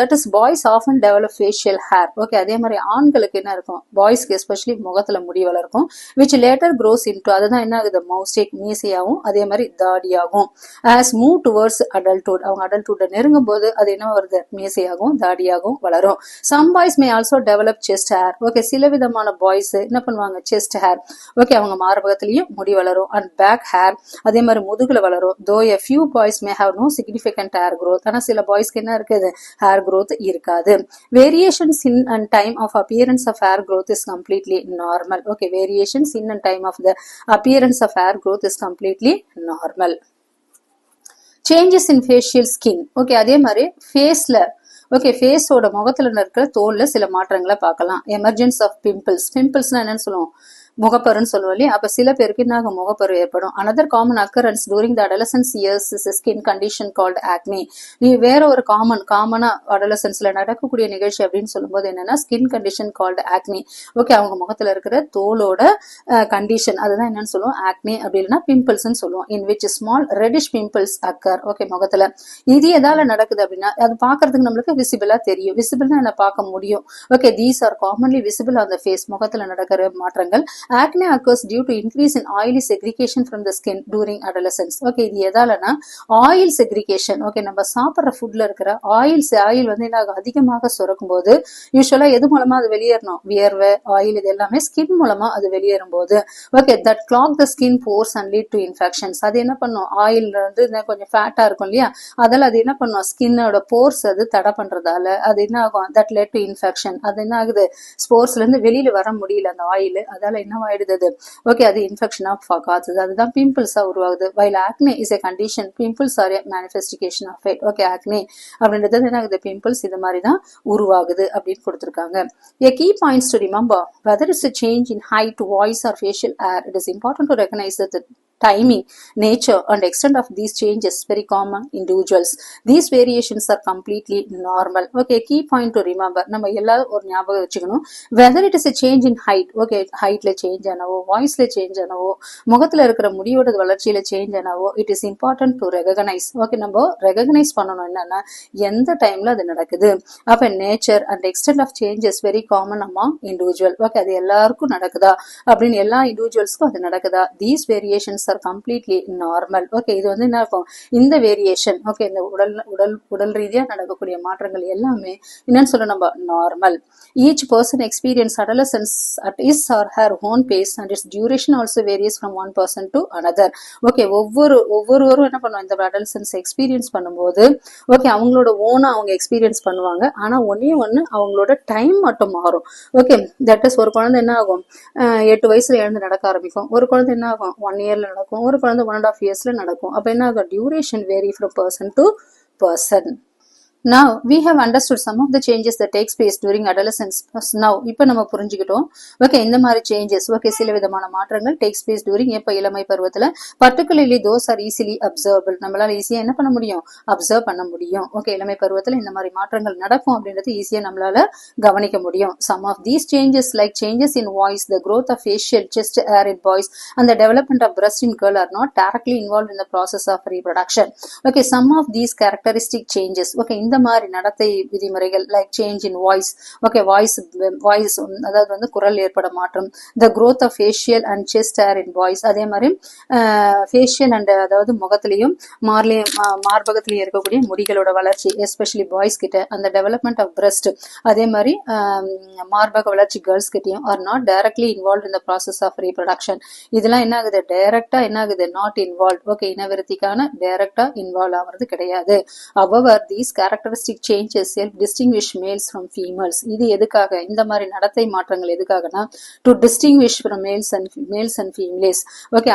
That is, boys often often develop facial hair. Okay, அதே மாதிரி ஆண்களுக்கு என்ன இருக்கும், பாய்ஸ்க்கு எஸ்பெஷலி முகத்துல முடி வளர்க்கும், which later grows into, அதுதான் என்ன ஆகுது, மவுஸ்டேக் மீசையாகும், அதே மாதிரி தாடியாகும். as move towards adulthood, அவங்க adulthood நெருங்கும் போது அது என்ன வருது, மீசையாகும் தாடியாகும் வளரும். some boys may also develop chest hair. Okay, சில விதமான பாய்ஸ் என்ன பண்ணுவாங்க, chest hair. Okay, அவங்க மார்பகத்திலயும் முடி வளரும். and back hair, அதே மாதிரி முதுகுல வளரும். though a few boys may have no significant hair growth, ஆனா சில பாய்ஸ்க்கு என்ன இருக்குது, hair growth இருக்காது. variations in and time of appearance of hair growth is completely normal. Okay, variations in and time of the appearance of hair growth is completely normal. changes in facial skin. Okay, அதே மாதிரி ஃபேஸ்ல, okay, ஃபேஸோட முகத்துல இருக்கிற தோல்ல சில மாற்றங்களை பார்க்கலாம். Emergence of pimples. பிம்பிள்ஸ்னா என்னன்னு சொல்லுவோம், முகப்பருன்னு சொல்லுவோம் இல்லையா, அப்ப சில பேருக்கு என்ன ஆகும், முகப்பரு ஏற்படும். another common occurrence during the adolescence years is a skin condition called acne. வேற ஒரு காமனா adolescenceல நடக்கக்கூடிய நிகழ்ச்சி அப்படின்னு சொல்லும்போது என்னன்னா, skin condition called acne. Okay, அவங்க முகத்துல இருக்கிற தோலோட கண்டிஷன், அதுதான் என்னன்னு சொல்லுவோம், acne அப்படி இல்லைன்னா பிம்பிள்ஸ்ன்னு சொல்லுவோம். in which small reddish pimples occur. Okay, முகத்துல இது எதால நடக்குது அப்படின்னா, அது பாக்குறதுக்கு நம்மளுக்கு விசிபிளா தெரியும். விசிபிள்னா என்ன, பார்க்க முடியும். Okay, these are commonly visible on the face. முகத்துல நடக்கிற மாற்றங்கள். acne occurs due to increase in oily segregation from the skin during adolescence. Okay, இது எதாலனா ஆயில் செக்ரிகேஷன். ஓகே, நம்ம சாப்பிட்ற ஃபுட்ல இருக்கிற ஆயில் வந்து என்ன அதிகமாக சுரக்கும் போது யூஸ்வலா எது மூலமா அது வெளியேறணும், வியர்வை, ஆயில், இது எல்லாமே ஸ்கின் மூலமா அது வெளியேறும் போது, okay, that clog the skin pores and lead to infections. அது என்ன பண்ணும், ஆயில் வந்து கொஞ்சம் ஃபேட்டா இருக்கும் இல்லையா, அதெல்லாம் அது என்ன பண்ணும், ஸ்கின்னோட போர்ஸ் அது தடை பண்றதால அது என்ன ஆகும், தட் led to infection. அது என்ன ஆகுது, ஸ்போர்ஸ்ல இருந்து வெளியில வர முடியல அந்த ஆயில், அதால என்னவாயிடுது, ஓகே, அது இன்ஃபெக்ஷன் ஆஃப் காசுது, அதுதான் பிம்பிள்ஸா உருவாகுது. while acne is a condition, pimples are a manifestation of it. Okay, acne அப்படின்றது என்ன ஆகுது, பிம்பிள்ஸ் இது மாதிரி தான் உருவாகுது அப்படின்னு கொடுத்திருக்காங்க. a key points to remember, whether it's a change in height, voice or facial hair, it is important to recognize that the timing, nature and extent of these changes very common individuals. These variations are completely normal. Okay, key point to remember, நம்ம எல்லாரும் ஒரு ஞாபகம் வச்சுக்கணும், whether it is a change in height, okay, heightல change ஆனவோ, வாய்ஸ்ல change ஆனவோ, முகத்துல இருக்கிற முடியோட வளர்ச்சியில சேஞ்ச் ஆனவோ, it is important to recognize. Okay, நம்ம ரெகக்னைஸ் பண்ணணும் என்னன்னா எந்த டைம்ல அது நடக்குது. அப்ப nature and extent of changes very common among individual. Okay, அது எல்லாருக்கும் நடக்குதா அப்படின்னு, எல்லா இண்டிவிஜுவல்ஸ்க்கும் அது நடக்குதா, these variations are completely normal. Okay, இது வந்து என்ன இருக்கும், இந்த வேரியேஷன், ஓகே, இந்த உடல் ரீதியா நடக்கக்கூடிய மாற்றங்கள் எல்லாமே என்னன்னு சொல்ல நம்ம normal. each person experience adolescence at his or her own pace and its duration also varies from one person to another. Okay, ஒவ்வொருவரும் என்ன பண்ணுவாங்க, இந்த adolescence எக்ஸ்பீரியன்ஸ் பண்ணும்போது ஓகே அவங்களோட ஓனா அவங்க எக்ஸ்பீரியன்ஸ் பண்ணுவாங்க. ஆனா ஒன்னே ஒண்ணு, அவங்களோட டைம் மட்டும் மாறும். ஓகே, தட் இஸ், ஒரு குழந்தை என்ன ஆகும், 8 வயசுல எழுந்து நடக்க ஆரம்பிக்கும். ஒரு குழந்தை என்ன ஆகும், 1 இயர்ல நடக்கும். ஒரு குழந்தை 1.5 இயர்ஸ்ல நடக்கும். அப்ப என்ன ஆகும், duration vary from person to person. Now we have understood some of the changes that takes place during adolescence. Now இப்ப நம்ம புரிஞ்சுக்கிட்டோம். ஓகே, இந்த மாதிரி சேஞ்சஸ், ஓகே, சில விதமான மாற்றங்கள் டேக்ஸ் பிளேஸ் during எப்ப இளமை பருவத்துல, particularly those are easily observable. நம்மளால ஈஸியா என்ன பண்ண முடியும், அப்சர்வ் பண்ண முடியும். ஓகே, இளமை பருவத்துல இந்த மாதிரி மாற்றங்கள் நடக்கும் அப்படின்றது ஈஸியா நம்மளால கவனிக்க முடியும். Some of these changes like changes in voice, the growth of facial chest hair in boys and the development of breast in girl are not directly involved in the process of reproduction. Okay, some of these characteristic changes, okay, இந்த மாதிரி நடத்தை விதிமுறைகள் like change in voice, okay, voice அதாவது வந்து குரல் ஏற்பட மாற்றம், த growth of facial and chest hair in boys, அதே மாதிரி ஃபேஷியல் அண்ட் அதாவது முகத்திலையும் மார்பகத்திலையும் இருக்கக்கூடிய முடிகளோட வளர்ச்சி எஸ்பெஷலி பாய்ஸ் கிட்ட, அந்த டெவலப்மெண்ட் ஆஃப் பிரஸ்ட், அதே மாதிரி மார்பக வளர்ச்சி கேர்ள்ஸ் கிட்டையும் are not directly involve in the process of reproduction. இதெல்லாம் என்ன ஆகுது, டைரக்டா என்ன ஆகுது, நாட் இன்வால்வ். ஓகே, இனவிருத்திக்கான டைரக்டா இன்வால்வ் ஆகிறது கிடையாது. however these characteristic changes help distinguish males from females. இது எதுக்காக, இந்த மாதிரி நடத்தை மாற்றங்கள் எதுக்காகனா, to distinguish from males and females. Okay,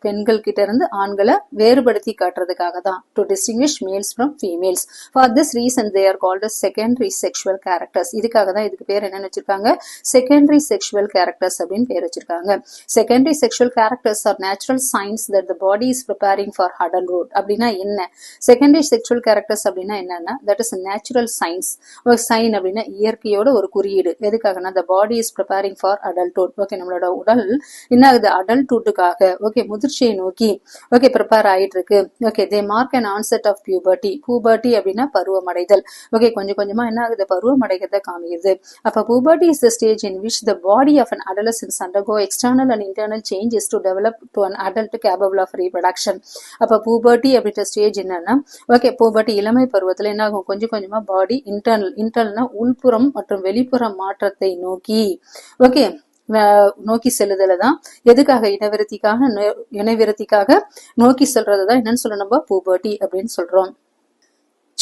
பெண்கள் கிட்ட இருந்து ஆண்களை வேறுபடுத்தி காட்டுறதுக்காக தான், to distinguish males from females. for this reason they are called as secondary sexual characters. இதுக்காக தான் இதுக்கு பேர் என்னன்னு வச்சிருக்காங்க, secondary sexual characters அப்படின்னு பேர் வச்சிருக்காங்க. secondary sexual characters are natural signs that the body is preparing for adulthood. அப்படின்னா என்ன, secondary sexual characters அப்படின்னா என்ன என்னன்னா தட் இஸ் நேச்சுரல் சயின்ஸ். ஒரு சைன் அப்படின்னா இயற்கையோட ஒரு குறியீடு. எதுக்காகனா the body is preparing for adulthood. Okay, நம்மளோட உடல் என்ன ஆகுது, அடல்ட்ஹுட்டுக்காக ஓகே முதிர்ச்சியை நோக்கி ஓகே ப்ரிப்பேர் ஆயிட்டு இருக்கு. Okay, they mark an onset of puberty. puberty அப்படின்னா பருவமடைதல். ஓகே, கொஞ்சம் கொஞ்சமா என்ன ஆகுது, பருவமடைகிறத காமிக்குது. அப்ப puberty is the stage in which the body of an adolescent undergo external and internal changes to develop to an adult capable of reproduction. அப்ப puberty அப்படின்ற stage என்னன்னா ஓகே puberty இளமை பருவத்துல என்ன ஆகும், கொஞ்சம் கொஞ்சமா பாடி இன்டர்னல்னா உள்புறம் மற்றும் வெளிப்புற மாற்றத்தை நோக்கி ஓகே நோக்கி செல்லுதல தான். எதுக்காக, இனவிருத்திக்காக நோக்கி செல்றதுதான் என்னன்னு சொல்ல நம்ம puberty அப்படின்னு சொல்றோம்.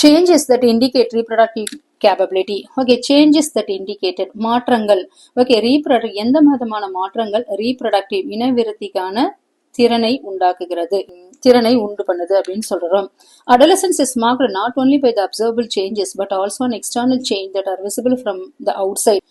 Changes that indicate reproductive capability. Okay, changes that indicated மாற்றங்கள். Okay, reproductive எந்த விதமான மாற்றங்கள் reproductive இனவிருத்திக்கான திறனை உண்டு பண்ணுது அப்படின்னு சொல்றோம். Adolescence is marked not only by the observable changes but also an external change that are visible from the outside.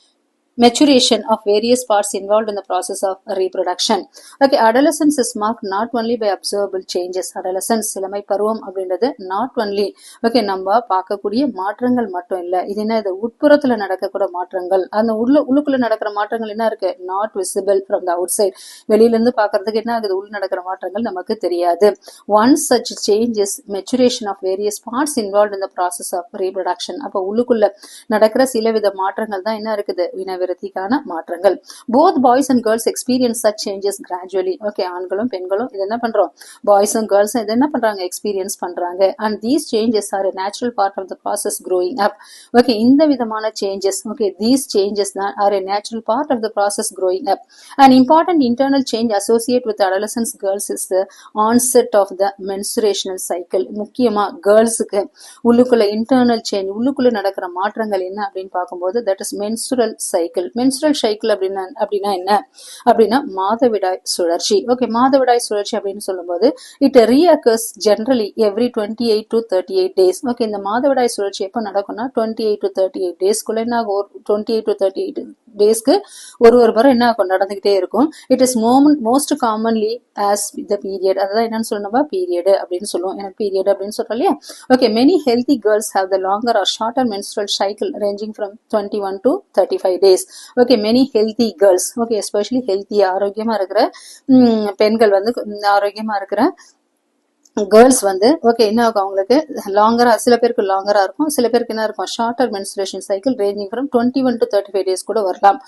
Maturation of various parts involved in the process of reproduction. Okay, adolescence is marked not only by observable changes. Adolescence இளமை பருவம் அப்படின்றது not only okay நம்ம பார்க்கக்கூடிய மாற்றங்கள் மட்டும் இல்ல, இது என்ன, இது உட்புறத்துல நடக்கக்கூடிய மாற்றங்கள். அந்த உள்ளுக்குள்ள நடக்கிற மாற்றங்கள் என்ன இருக்கு, not visible from the outside. வெளியில இருந்து பாக்குறதுக்கு என்ன ஆகுது, உள்ள நடக்கிற மாற்றங்கள் நமக்கு தெரியாது. One such change is maturation of various parts involved in the process of reproduction. அப்ப உள்ளுக்குள்ள நடக்கிற சிலவித மாற்றங்கள் தான் என்ன இருக்குது, விருத்திக்கான மாற்றங்கள். Both boys and girls experience such changes gradually. Okay, ஆண்களும் பெண்களும் இது என்ன பண்றோம், boys and girls இது என்ன பண்றாங்க, எக்ஸ்பீரியன்ஸ் பண்றாங்க. And these changes are a natural part of the process growing up. Okay, இந்த விதமான changes, okay, these changes are a natural part of the process growing up. An important internal change associated with adolescence girls is the onset of the menstruational cycle. முக்கியமா கேர்ள்ஸுக்கு உள்ளுக்குள்ள internal change, உள்ளுக்குள்ள நடக்கிற மாற்றங்கள் என்ன அப்படின்னு பார்க்கும்போது that is menstrual cycle. menstrual cycle அப்படின்னா என்ன அப்படின்னா மாதவிடாய் சுழற்சி. ஓகே, மாதவிடாய் சுழற்சி அப்படின்னு சொல்லும்போது it reoccurs generally every 28 to 38 days. Okay, இந்த மாதவிடாய் சுழற்சி எப்ப நடக்கும்னா 28 to 38 டேஸ்க்குள்ள என்ன ஆகும், 28 to 38 டேஸ்க்கு ஒரு முறை என்ன ஆகும், நடந்துகிட்டே இருக்கும். it is most commonly as the period. அதான் என்னன்னு சொல்லணும், பீரியட் அப்படின்னு சொல்லுவோம். எனக்கு பீரியட் அப்படின்னு சொல்றோம் இல்லையா. Okay, many healthy girls have the longer or shorter menstrual cycle ranging from 21 to 35 days. Okay, many healthy girls, okay, especially healthy ஆரோக்கியமா இருக்கிற பெண்கள் வந்து ஆரோக்கியமா இருக்கிற கேர்ள்ஸ் வந்து ஓகே என்ன ஆகும், அவங்களுக்கு லாங்கரா, சில பேருக்கு லாங்கரா இருக்கும், சில பேருக்கு என்ன இருக்கும், shorter menstruation cycle ranging from 21 to 35 days கூட வரலாம்.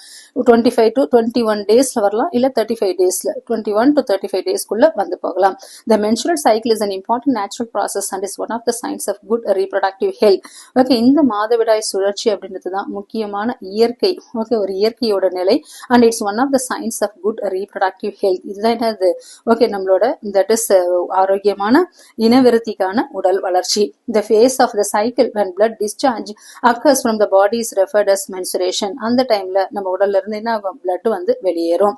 25 to 21 டேஸ்ல வரலாம், இல்ல 35 டேஸ்ல 21 to 35 டேஸ்க்குள்ள வந்து போகலாம். The menstrual cycle is an important natural process and is one of the signs of good reproductive health. Okay, இந்த மாதவிடாய் சுழற்சி அப்படின்றது தான் முக்கியமான இயற்கை, ஓகே ஒரு இயற்கையோட நிலை. and it's one of the signs of good reproductive health. இதுதான் என்னது, ஓகே நம்மளோட that is ஆரோக்கியமான இனவிருத்திக்கான உடல் வளர்ச்சி. The phase of the cycle when blood discharge occurs from the body is referred as menstruation. அந்த டைம்ல நம்ம உடல்ல இருந்து என்ன ஆகும், blood வந்து வெளியேறும்.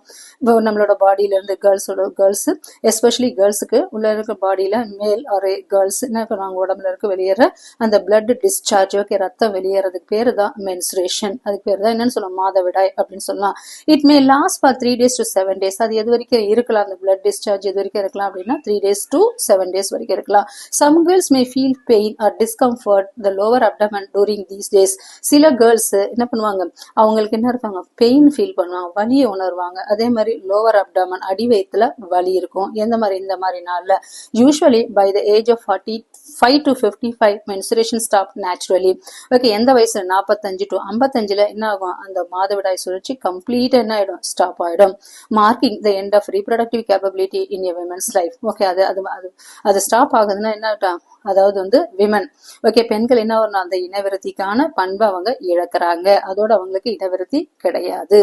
நம்மளோட பாடியில இருந்து கேர்ள்ஸ் எஸ்பெஷலி கேர்ள்ஸுக்கு உள்ள இருக்க பாடியில மேல் ஒரு கேர்ள்ஸ் என்ன பண்ணுவாங்க, உடம்புல இருக்கு வெளியேற அந்த blood discharge, ஓகே ரத்தம் வெளியேறதுக்கு பேரு தான் menstruation. அதுக்கு பேரு தான் என்னன்னு சொல்லுவோம், மாதவிடாய் அப்படின்னு சொல்லலாம். It may last for 3 days to 7 days. அது எது வரைக்கும் இருக்கலாம், அந்த blood discharge எது வரைக்கும் இருக்கலாம் அப்படின்னா 3 days to 7 days வரைக்கும் இருக்கலாம். Some girls may feel pain or discomfort the lower abdomen during these days. சில கேர்ள்ஸ் என்ன பண்ணுவாங்க, அவங்களுக்கு என்ன இருக்காங்க, பெயின் ஃபீல் பண்ணுவாங்க, வலியை உணர்வாங்க. அதே மாதிரி லோவர் அப்டமன் அடி வயிற்றுல வலி இருக்கும். எந்த மாதிரி, இந்த மாதிரி நாள்ல usually by the age of 45 to 55 menstruation stop naturally. ஓகே, எந்த வயசுல 45 to 55ல என்ன ஆகும், அந்த மாதவிடாய் சுழற்சி கம்ப்ளீட்டா என்ன ஆயிடும், ஸ்டாப் ஆயிடும். Marking the end of reproductive capability in a women's life. Okay, அது ஸ்டாப் ஆகுதுன்னா என்ன ஆகும், அதாவது வந்து விமன் ஓகே பெண்கள் என்ன வரணும், அந்த இனவிருத்திக்கான பண்பை அவங்க இழக்கிறாங்க, அதோட அவங்களுக்கு இனவிருத்தி கிடையாது.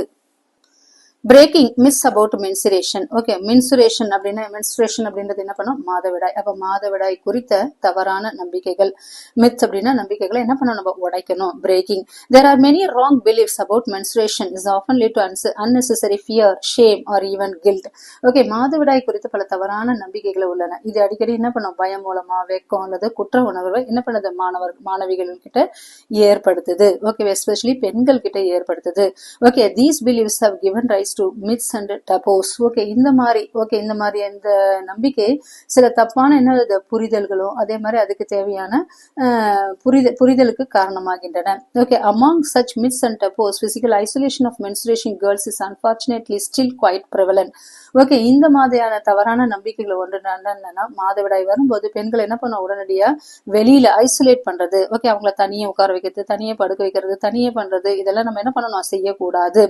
Breaking myths about menstruation. Okay, menstruation அப்படின்றது என்ன பண்ணும், மாதவிடாய். அப்ப மாதவிடாய் குறித்த தவறான நம்பிக்கைகள், மித்ஸ் அப்படின்னா நம்பிக்கைகளை என்ன பண்ணணும், நம்ம உடைக்கணும். Breaking there are many wrong beliefs about menstruation is often lead to unnecessary fear, shame or even guilt. Okay, மாதவிடாய் குறித்த பல தவறான நம்பிக்கைகள் உள்ளன. இது அடிக்கடி என்ன பண்ணும், பயம் மூலமா, வெக்கம் அல்லது குற்ற உணர்வை என்ன பண்ணுது, மாணவிகள் கிட்ட ஏற்படுத்துது. ஓகே, எஸ்பெஷலி பெண்கள் கிட்ட ஏற்படுத்துது. Okay, these beliefs have given rise to myths and taboos. Okay, இந்த மாதிரி இந்த நம்பிக்கை சில தப்பான என்ன புரிதல்களும் அதே மாதிரி அதுக்கு தேவையான புரிதலுக்கு காரணமாகின்றன. Okay, among such myths and taboos, physical isolation of menstruation girls is unfortunately still quite prevalent. Okay, இந்த மாதிரியான தவறான நம்பிக்கைகள் ஒன்று என்னன்னா, மாதவிடாய் வரும்போது பெண்கள் என்ன பண்ண உடனடியா வெளியில ஐசோலேட் பண்றது. ஓகே, அவங்கள தனியே உட்கார வைக்கிறது, தனியே படுக்க வைக்கிறது, தனியே பண்றது, இதெல்லாம் நம்ம என்ன பண்ணணும், செய்யக்கூடாது.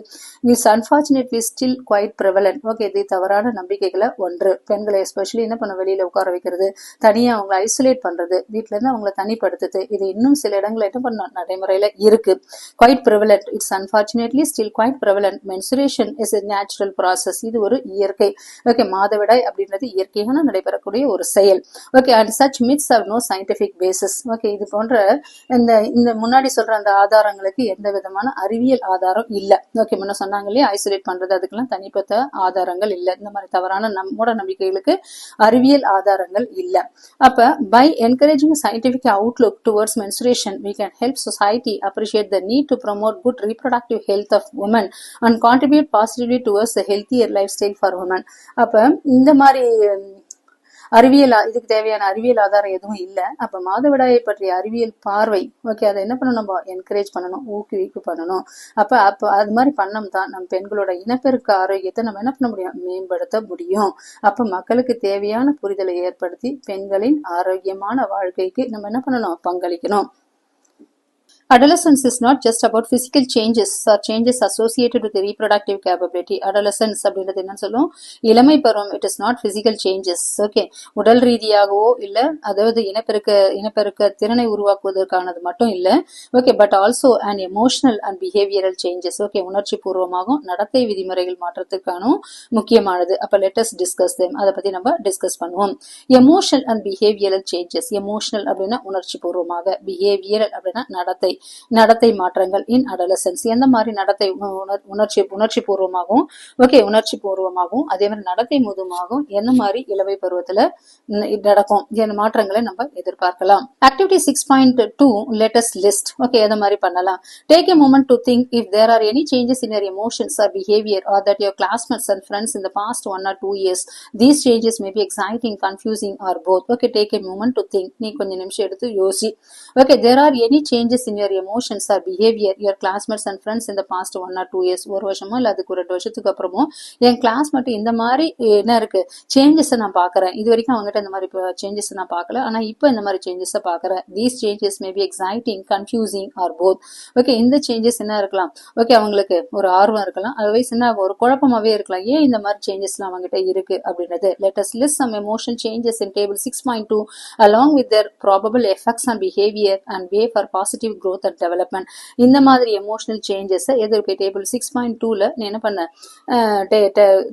It's unfortunately still quite prevalent. Okay, இது தவறான நம்பிக்கைகளை ஒன்று. பெண்களை எஸ்பெஷலி என்ன பண்ண வெளியில உட்கார வைக்கிறது, தனியா அவங்களை ஐசோலேட் பண்றது, வீட்டுல இருந்து அவங்களை தனிப்படுத்துது, இது இன்னும் சில இடங்கள்ல என்ன பண்ண நடைமுறையில இருக்கு. Quite prevalent. It's unfortunately still quite prevalent. Menstruation is a natural process. இது ஒரு இயற்கை. ஓகே, மாதவிடாய் அப்படின்றது இயற்கையான நடைபெறக்கூடிய ஒரு செயல். Okay, and such myths have no scientific basis. Okay, இது போன்ற இந்த முன்னாடி சொல்ற அந்த ஆதாரங்களுக்கு எந்த விதமான அறிவியல் ஆதாரம் இல்ல. ஓகே, முன்ன சொன்னாங்க இல்லையா, ஐசோலேட் பண்றது, அதுக்கெல்லாம் தனிப்பட்ட ஆதாரங்கள் இல்ல. இந்த மாதிரி தவறான மூட நம்பிக்கைகளுக்கு அறிவியல் ஆதாரங்கள் இல்ல. அப்ப by encouraging scientific outlook towards menstruation we can help society appreciate the need to promote good reproductive health of women and contribute positively towards a healthier lifestyle for women. அப்ப இந்த மாதிரி இதுக்கு தேவையான அறிவியல் ஆதாரம் எதுவும் இல்லை. அப்ப மாதவிடாயை பற்றிய அறிவியல் பார்வை, ஓகே, அதை என்ன பண்ணணும், நம்ம என்கரேஜ் பண்ணணும், ஊக்குவிப்பு பண்ணணும். அப்ப அது மாதிரி பண்ணோம் தான் நம்ம பெண்களோட இனப்பெருக்க ஆரோக்கியத்தை நம்ம என்ன பண்ண முடியும், மேம்படுத்த முடியும். அப்ப மக்களுக்கு தேவையான புரிதலை ஏற்படுத்தி பெண்களின் ஆரோக்கியமான வாழ்க்கைக்கு நம்ம என்ன பண்ணணும், பங்களிக்கணும். Adolescence is not just about physical changes or changes associated with the reproductive capability. Adolescence அப்படின்றது என்ன சொல்லும், இளமை பருவம். It is not physical changes. Okay, உடல் ரீதியாகவோ இல்ல, அதாவது இனப்பெருக்க திறனை உருவாக்குவதற்கானது மட்டும் இல்ல. Okay, but also and emotional and behavioural changes. Okay, உணர்ச்சி பூர்வமாகவும் நடத்தை விதிமுறைகள் மாற்றத்துக்கானும் முக்கியமானது. அப்ப லெட்டஸ் டிஸ்கஸ் தேம். அதை பத்தி நம்ம டிஸ்கஸ் பண்ணுவோம். Emotional and behavioural changes. Emotional அப்படின்னா உணர்ச்சி பூர்வமாக, பிஹேவியரல் அப்படின்னா நடத்தை மாற்றங்கள் இன் அடலசன்ஸ். எந்த மாதிரி நடத்தை, உணர்ச்சி பூர்வமாகவும், ஓகே, உணர்ச்சி பூர்வமாகவும் அதே மாதிரி நடத்தை மூலமாகவும் என்ன மாதிரி இளவை பருவத்துல நடக்கும், இந்த மாற்றங்களை நம்ம எதிர்பார்க்கலாம். Activity 6.2 latest list. ஓகே, எந்த மாதிரி பண்ணலாம். Take a moment to think if there are any changes in your emotions or behaviour or that your classmates and friends in the past 1 or 2 years. These changes may be exciting, confusing or both. Okay, take a moment to think. நீ கொஞ்சம் நிமிஷம் எடுத்து யோசி. Okay, there are any changes in your emotions or behavior your classmates and friends in the past 1 or 2 years. ஒரு வருஷமோ இல்ல அதுக்கு 2 வருஷத்துக்கு அப்புறமோ என் கிளாஸ்மேட் இந்த மாதிரி என்ன இருக்கு சேஞ்சஸ் நான் பாக்குறேன், இது வரைக்கும் அவங்ககிட்ட இந்த மாதிரி சேஞ்சஸ் நான் பார்க்கல, ஆனா இப்போ இந்த மாதிரி சேஞ்சஸ் பாக்குறேன். These changes may be exciting, confusing or both. Okay, இந்த சேஞ்சஸ் என்ன இருக்கலாம், ஓகே, அவங்களுக்கு ஒரு ஆர்வம் இருக்கலாம், அதர்வைஸ் என்ன ஒரு குழப்பமாவே இருக்கலாம், ஏன் இந்த மாதிரி சேஞ்சஸ் எல்லாம் அவங்ககிட்ட இருக்கு அப்படின்றது. Let us list some emotional changes in table 6.2 along with their probable effects on behavior and way for positive growth and development. இந்த மாதிரி எமோஷனல் சேஞ்சஸ் எதிர்ப்பு டேபிள் 6.2ல நீ என்ன பண்ண,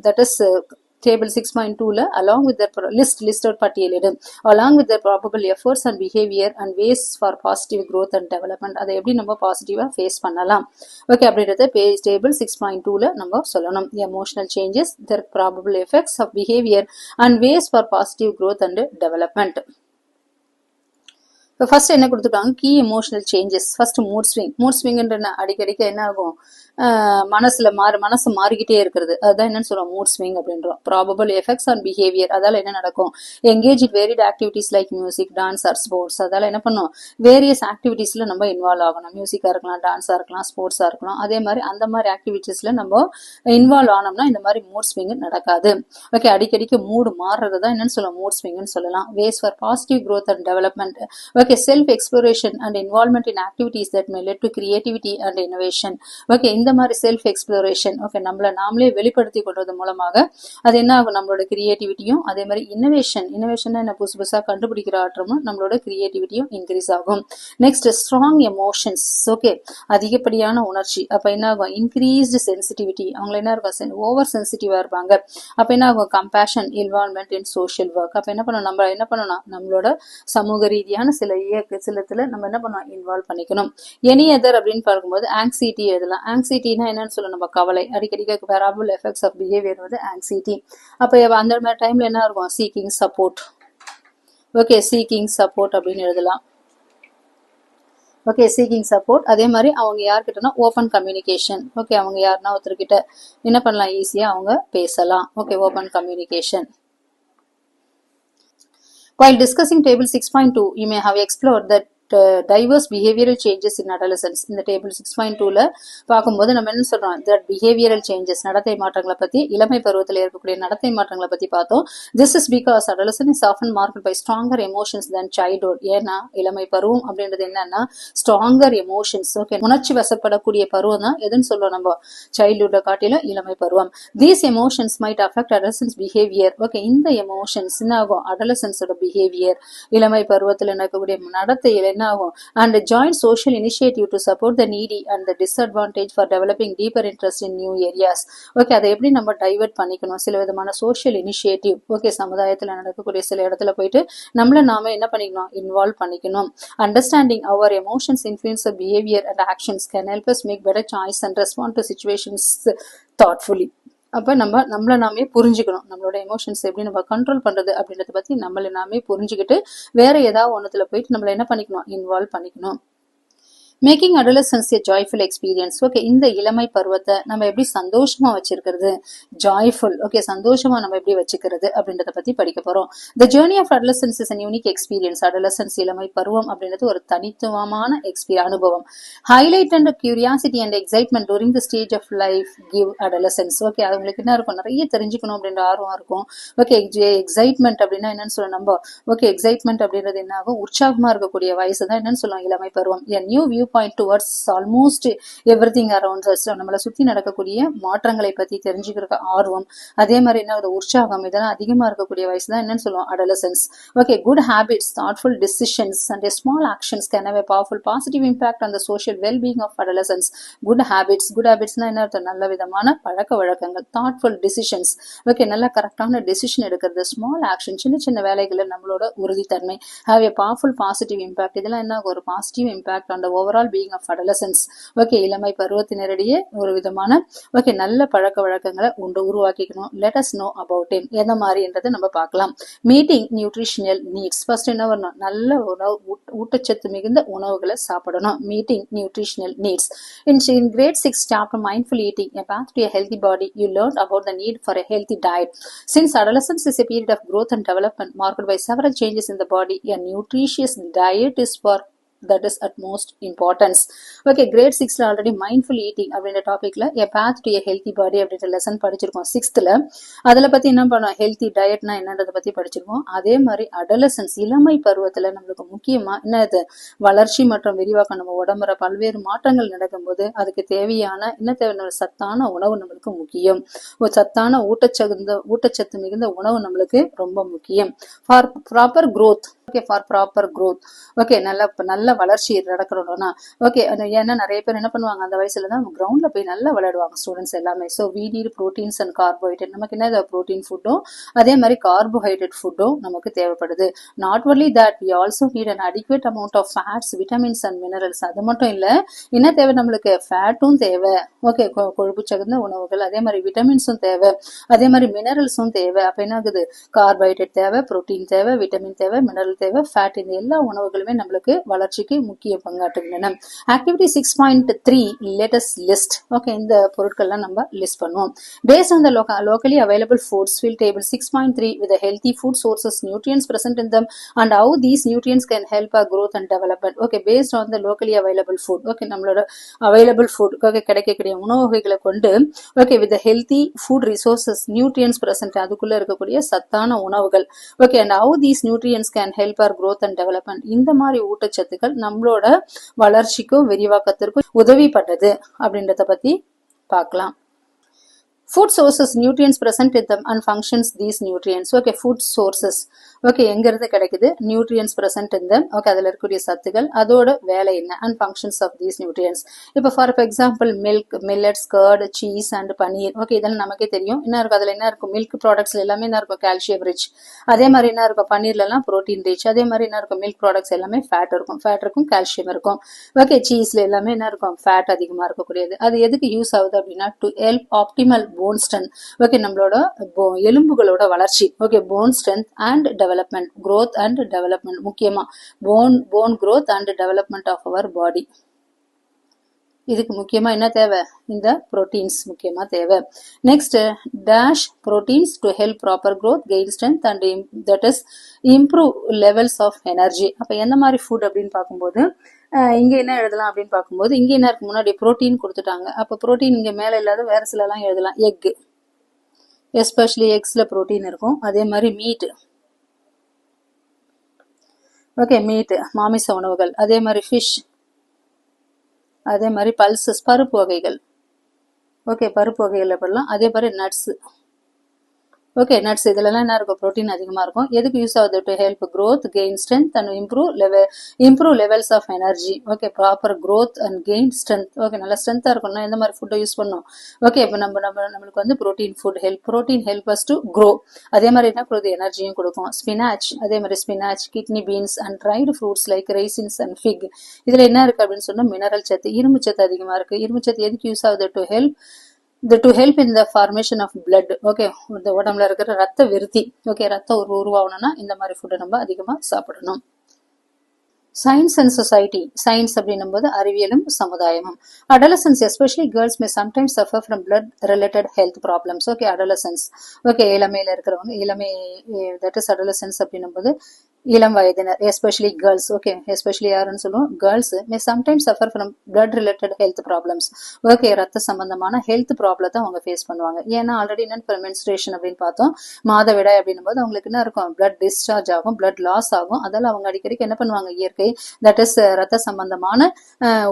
that is table 6.2ல along with the listed பட்டியலிடு along with the probable efforts and behavior and ways for positive growth and development. அதை எப்படி நம்ம பாசிட்டிவா ஃபேஸ் பண்ணலாம். ஓகே, அப்படின்றத டேபிள் 6.2ல நம்ம சொல்லணும். emotional changes, their probable effects of behavior and ways for positive growth and development. இப்போ first என்ன கொடுத்துருக்காங்க, key emotional changes. First mood swing. Mood ஸ்விங்ன்ற அடிக்கடிக்க என்ன ஆகும், மனசு மாறிக்கிட்டே இருக்கிறது, அதுதான் என்னன்னு சொல்றோம், மூட் ஸ்விங் அப்படின்றோம். ப்ராபபிள் எஃபெக்ட்ஸ் ஆன் பிஹேவியர், அதால என்ன நடக்கும், engage in varied activities like music, dance or sports. அதால என்ன பண்ணும், வேரியஸ் ஆக்டிவிட்டிஸ்ல நம்ம இன்வால்வ் ஆகணும். மியூசிக்கா இருக்கலாம், டான்ஸா இருக்கலாம், ஸ்போர்ட்ஸா இருக்கலாம். அதே மாதிரி அந்த மாதிரி ஆக்டிவிட்டிஸ்ல நம்ம இன்வால்வ் ஆனோம்னா இந்த மாதிரி மூட் ஸ்விங் நடக்காது. ஓகே, அடிக்கடிக்கு மூடு மாறுறது தான் என்னன்னு சொல்லலாம், மூட் ஸ்விங்னு சொல்லலாம். Ways for positive growth and development. Okay, self exploration and involvement in activities that may lead to creativity and innovation. Okay, இந்த மாதிரி செல்ஃப் எக்ஸ்ப்ளோரேஷன், ஓகே, நம்மள நாமளே வெளிப்படுத்தி கொள்வது மூலமாக அது என்ன ஆகும், நம்மளோட கிரியேட்டிவிட்டியும் அதே மாதிரி இனோவேஷன் என்ன புதுசு புதுசா கண்டுபிடிக்கிற ஆற்றமும் நம்மளோட கிரியேட்டிவிட்டியும் இன்க்ரீஸ் ஆகும். Next strong emotions. ஓகே, அதிகப்படியான உணர்ச்சி. அப்ப என்ன ஆகும், இன்க்ரீஸ்டு சென்சிட்டிவிட்டி. அவங்க என்ன இருக்கும், ஓவர் சென்சிட்டிவா இருப்பாங்க. அப்ப என்ன ஆகும், compassion, involvement in social work. அப்ப என்ன பண்ணணும், நம்ம என்ன பண்ணணும், நம்மளோட சமூக ரீதியான சிலத்துல நம்ம என்ன பண்ணுவோம், இன்வால்வ் பண்ணிக்கணும். எனி அதர் அப்படின்னு பார்க்கும்போது ஆங்ஸைட்டி எழுதலாம். ஆங்ஸைட்டினா என்னன்னு சொல்லணும், நம்ம கவலை. அடிக்கடிக்க வேரபிள் எஃபெக்ட்ஸ் ஆஃப் பிஹேவியர் வந்து ஆங்ஸைட்டி. அப்ப அந்த மாதிரி டைம்ல என்ன இருக்கும், seeking support. Okay, seeking support அப்படின்னு எழுதலாம். Okay seeking support. அதே மாதிரி அவங்க யார்கிட்டனா ஓப்பன் கம்யூனிகேஷன். ஓகே அவங்க யாருன்னா ஒருத்தர்கிட்ட என்ன பண்ணலாம், ஈஸியா அவங்க பேசலாம். Okay open communication. While discussing table 6.2, you may have explored that diverse behavioral changes in adolescence. இந்த டேபிள் 6.2ல பார்க்கும்போது நம்ம என்ன சொல்றோம், that behavioral changes நடத்தை மாற்றங்களை பத்தி, இளமை பருவத்தில் இருக்கக்கூடிய நடத்தை மாற்றங்களை பத்தி பார்த்தோம். This is because adolescence is often marked by stronger emotions than childhood. ஏன்னா இளமை பருவம் அப்படின்றது என்னன்னா stronger emotions. ஓகே உணர்ச்சி வசப்படக்கூடிய பருவம் தான் எதுன்னு சொல்றோம் நம்ம, சைல்ட்ஹுட்டை காட்டிலும் இளமை பருவம். These emotions might affect adolescence behavior. Okay இந்த எமோஷன்ஸ் என்ன ஆகும், adolescence ஓட behavior இளமை பருவத்தில் நடக்கக்கூடிய நடத்தையில் என்ன ஆகும், and join social initiative to support the needy and the disadvantaged for developing deeper interest in new areas. Okay அதை எப்படி நம்ம டைவர்ட் பண்ணிக்கணும், சில விதமான சோஷியல் இனிஷியேட்டிவ். ஓகே சமுதாயத்தில் நடக்கக்கூடிய சில இடத்துல போயிட்டு நம்மள நாம என்ன பண்ணிக்கணும், இன்வால்வ் பண்ணிக்கணும். Understanding our emotions influence behaviour and actions can help us make better choice and respond to situations thoughtfully. அப்போ நம்மளை நாமே புரிஞ்சுக்கணும், நம்மளோட எமோஷன்ஸ் எப்படி நம்ம கண்ட்ரோல் பண்றது அப்படின்றத பத்தி நம்மளை நாமே புரிஞ்சுக்கிட்டு வேற ஏதாவது ஒன்றுத்துல போயிட்டு நம்மளை என்ன பண்ணிக்கணும், இன்வால்வ் பண்ணிக்கணும். மேக்கிங் அடலசன்ஸ் எ ஜாய்ஃபுல் எக்ஸ்பீரியன்ஸ். ஓகே இந்த இளமை பருவத்தை நம்ம எப்படி சந்தோஷமா வச்சிருக்கிறது, ஜாய்ஃபுல். ஓகே சந்தோஷமா நம்ம எப்படி வச்சுக்கிறது அப்படின்றத பத்தி படிக்க போறோம். The journey of adolescence is a unique experience. Adolescence இளமை பருவம் அப்படின்றது ஒரு தனித்துவமான அனுபவம். Highlight and curiosity and excitement during the stage of life give adolescence. Okay அவங்களுக்கு என்ன இருக்கும், நிறைய தெரிஞ்சுக்கணும் அப்படின்ற ஆர்வம் இருக்கும். ஓகே எக்ஸைட்மெண்ட் அப்படின்னா என்னன்னு சொல்ல நம்ம, ஓகே எக்ஸைட்மெண்ட் அப்படின்றது என்ன ஆகும், உற்சாகமா இருக்கக்கூடிய வயசு தான் என்னன்னு சொல்லுவோம் இளமை பருவம். a new view point towards almost everything around us. நம்மளை சுத்தி நடக்கக்கூடிய மாற்றங்களை பத்தி தெரிஞ்சுக்கிற ஆர்வம், அதே மாதிரி என்ன ஒரு உற்சாகம், இதெல்லாம் அதிகமா இருக்கக்கூடிய வயசு தான் என்னன்னு சொல்லுவோம் adolescence. Okay, good habits, thoughtful decisions and small actions can have a powerful positive impact on the social well-being of adolescents. Good habits னா என்ன அர்த்தம், நல்ல விதமான பழக்க வழக்கங்கள். thoughtful decisions, ஓகே நல்ல கரெக்டான டெசிஷன் எடுக்கிறது. small action, சின்ன சின்ன வேலைகளை நம்மளோட உறுதித்தன்மை. have a powerful positive impact, இதெல்லாம் என்ன ஒரு positive impact on the overall being of adolescence. Okay இளமை பருவத்தினரிடையே ஒரு விதமான ஓகே நல்ல பழக்க வழக்கங்களை உருவாக்கிக்கணும். let us know about him, எந்த மாதிரின்றதை நம்ம பார்க்கலாம். Meeting nutritional needs. ஃபர்ஸ்ட் என்ன வரணும், நல்ல உணவு, ஊட்டச்சத்து மிகுந்த உணவுகளை சாப்பிடணும். Meeting nutritional needs. in grade 6 chapter mindful eating, a path to a healthy body, you learned about the need for a healthy diet. Since adolescence is a period of growth and development marked by several changes in the body, a nutritious diet is for that is at most importance. Okay, grade 6ல already mindful eating அப்படின்ற டாபிக்ல a path to a healthy body அப்படின்ற lesson படிச்சிருக்கோம் 6th. அதுல பத்தி என்ன பண்ணோம், healthy டயட்னா என்னன்றத பத்தி படிச்சிருக்கோம். அதே மாதிரி அடலசன்ஸ் இளமை பருவத்துல நம்மளுக்கு முக்கியமா என்னது, வளர்ச்சி மற்றும் விரிவாக்கம். நம்ம உடம்புற பல்வேறு மாற்றங்கள் நடக்கும்போது அதுக்கு தேவையான என்ன தேவை, சத்தான உணவு நம்மளுக்கு முக்கியம். ஒரு சத்தான ஊட்டச்சத்து மிகுந்த உணவு நம்மளுக்கு ரொம்ப முக்கியம். For proper growth. Okay for proper growth. Okay நல்ல வளர்ச்சி நடக்கணும்னா ஓகே ஏன்னா நிறைய பேர் என்ன பண்ணுவாங்க, அந்த வயசுல தான் கிரவுண்ட்ல போய் நல்லா விளையாடுவாங்க ஸ்டூடெண்ட்ஸ் எல்லாமே. So we need proteins and carbohydrate. நமக்கு என்ன ப்ரோட்டீன் ஃபுட்டும் அதே மாதிரி கார்போஹைட்ரேட் ஃபுட்டும் நமக்கு தேவைப்படுது. Not only that, we also need an adequate amount of fats, vitamins and minerals. அது மட்டும் இல்ல, என்ன தேவை நம்மளுக்கு, ஃபேட்டும் தேவை. ஓகே கொழுப்பு சகுந்த உணவுகள், அதே மாதிரி விட்டமின்ஸும் தேவை, அதே மாதிரி மினரல்ஸும் தேவை. அப்ப என்ன ஆகுது, கார்போஹைட்ரேட் தேவை, புரோட்டீன் தேவை, விட்டமின் தேவை, மினரல் தேவை, ஃபேட். இந்த எல்லா உணவுகளுமே நம்மளுக்கு வளர்ச்சிக்கு முக்கிய பங்காற்றுகின்றன. Activity 6.3 latest list. ஓகே இந்த பொருட்கள்லாம் நம்ம லிஸ்ட் பண்ணுவோம். Based on the locally available foods, fill table 6.3 with the healthy food sources, nutrients present in them and how these nutrients can help our growth and development. Okay, based on the locally available food. Okay, நம்மளோட available food, okay கிடைக்கக்கூடிய உணவு வகைகளை கொண்டு okay with the healthy food resources, nutrients present, அதுக்குள்ள இருக்கக்கூடிய சத்தான உணவுகள். Okay, and how these nutrients can help our growth and development. இந்த மாதிரி ஊட்டச்சத்துக்கள் நம்மளோட வளர்ச்சிக்கும் விரிவாக்கத்திற்கும் உதவி பண்றது அப்படின்றத பத்தி பார்க்கலாம். Food sources, nutrients present in them and functions these nutrients. Okay, food sources. Okay, எங்க இருந்து கிடைக்குது, nutrients present in them. Okay, அதுல இருக்கக்கூடிய சத்துக்கள், அதோட வேலை என்ன, and functions of these nutrients. இப்போ for example milk, millets, curd, cheese and paneer. Okay, இதெல்லாம் நமக்கே தெரியும். என்ன இருக்கும், அதுல என்ன இருக்கும், milk products எல்லாமே என்ன இருக்கும், calcium rich. அதே மாதிரி என்ன இருக்கும், பன்னீர்ல எல்லாம் protein rich. அதே மாதிரி என்ன இருக்கும், milk products எல்லாமே fat இருக்கும், calcium இருக்கும். Okay, cheeseல எல்லாமே என்ன இருக்கும், fat அதிகமா இருக்கக்கூடியது. அது எதுக்கு யூஸ் ஆகுது அப்படின்னா, to help optimal bone strength. Okay நம்மளோட எலும்புகளோட வளர்ச்சி. Okay bone strength and development. development, growth and development. முக்கியமா bone growth and development of our body. இதுக்கு முக்கியமா என்ன தேவை? இந்த proteins முக்கியமா தேவை. Next, dash proteins to help proper growth, gain strength and that is improve levels of energy. அப்ப எந்த மாதிரி ஃபுட் அப்படின்னு பார்க்கும்போது இங்க என்ன எழுதலாம் அப்படின்னு பார்க்கும்போது இங்க என்ன இருக்கு? முன்னாடி புரோட்டீன் கொடுத்துட்டாங்க. அப்ப புரோட்டீன் இங்க மேல இல்லாத வேற சில எல்லாம் எழுதலாம். எக், எஸ்பெஷலி எக்ஸ்ல புரோட்டீன் இருக்கும். அதே மாதிரி மீட், ஓகே, மீட் மாமிச உணவுகள். அதே மாதிரி ஃபிஷ், அதே மாதிரி பல்சஸ் பருப்பு வகைகள், ஓகே, பருப்பு வகைகள் எப்படிலாம். அதே மாதிரி நட்ஸ், ஓகே, நட்ஸ் இதுலலாம் என்ன இருக்கும்? ப்ரோட்டீன் அதிகமா இருக்கும். எதுக்கு யூஸ் ஆகுது? To help growth, gain strength and improve levels of energy. Okay, proper growth and gain strength. Okay, நல்லா ஸ்ட்ரென்த்தா இருக்கணும்னா எந்த மாதிரி ஃபுட்டை யூஸ் பண்ணணும்? ஓகே, இப்போ நம்மளுக்கு வந்து protein food protein help us to grow. அதே மாதிரி என்ன கொடுக்குது? எனர்ஜியும் கொடுக்கும். ஸ்பினாச், அதே மாதிரி spinach, kidney beans and dried fruits like raisins and fig. இதுல என்ன இருக்கு அப்படின்னு சொன்னா மினரல் சத்து, இரும்பு சத்து அதிகமா இருக்கு. இரும்பு சத்து எதுக்கு யூஸ் ஆகுது? to help in the formation of blood. Okay, இந்த உடம்புல இருக்கிற ரத்த விருத்தி, ஓகே, ரத்த உருவாகணும்னா இந்த மாதிரி ஃபுட்டை நம்ம அதிகமா சாப்பிடணும். Science and society. சயின்ஸ் அப்படின்னும் போது அறிவியலும் சமுதாயமும். adolescents, especially girls, may sometimes suffer from blood related health problems. Okay, adolescents, okay, இளமையில இருக்கிறவங்க, இளமை, that is adolescents அப்படின்னும் போது இளம் வயதினர், எஸ்பெஷலி கேர்ள்ஸ், ஓகே, எஸ்பெஷலி யாருன்னு சொல்லுவோம்? Girls may sometimes suffer from blood related health problems. Okay, ரத்த சம்பந்தமான ஹெல்த் ப்ராப்ளத்தை அவங்க ஃபேஸ் பண்ணுவாங்க. ஏன்னா ஆல்ரெடி என்னன்னு மென்ஸ்ட்ரேஷன் அப்படின்னு பார்த்தோம். மாதவிடாய் அப்படின்னும் போது அவங்களுக்கு என்ன இருக்கும்? பிளட் டிஸ்சார்ஜ் ஆகும், பிளட் லாஸ் ஆகும். அதெல்லாம் அவங்க அடிக்கடிக்கு என்ன பண்ணுவாங்க? இயற்கை, தட் இஸ் ரத்த சம்பந்தமான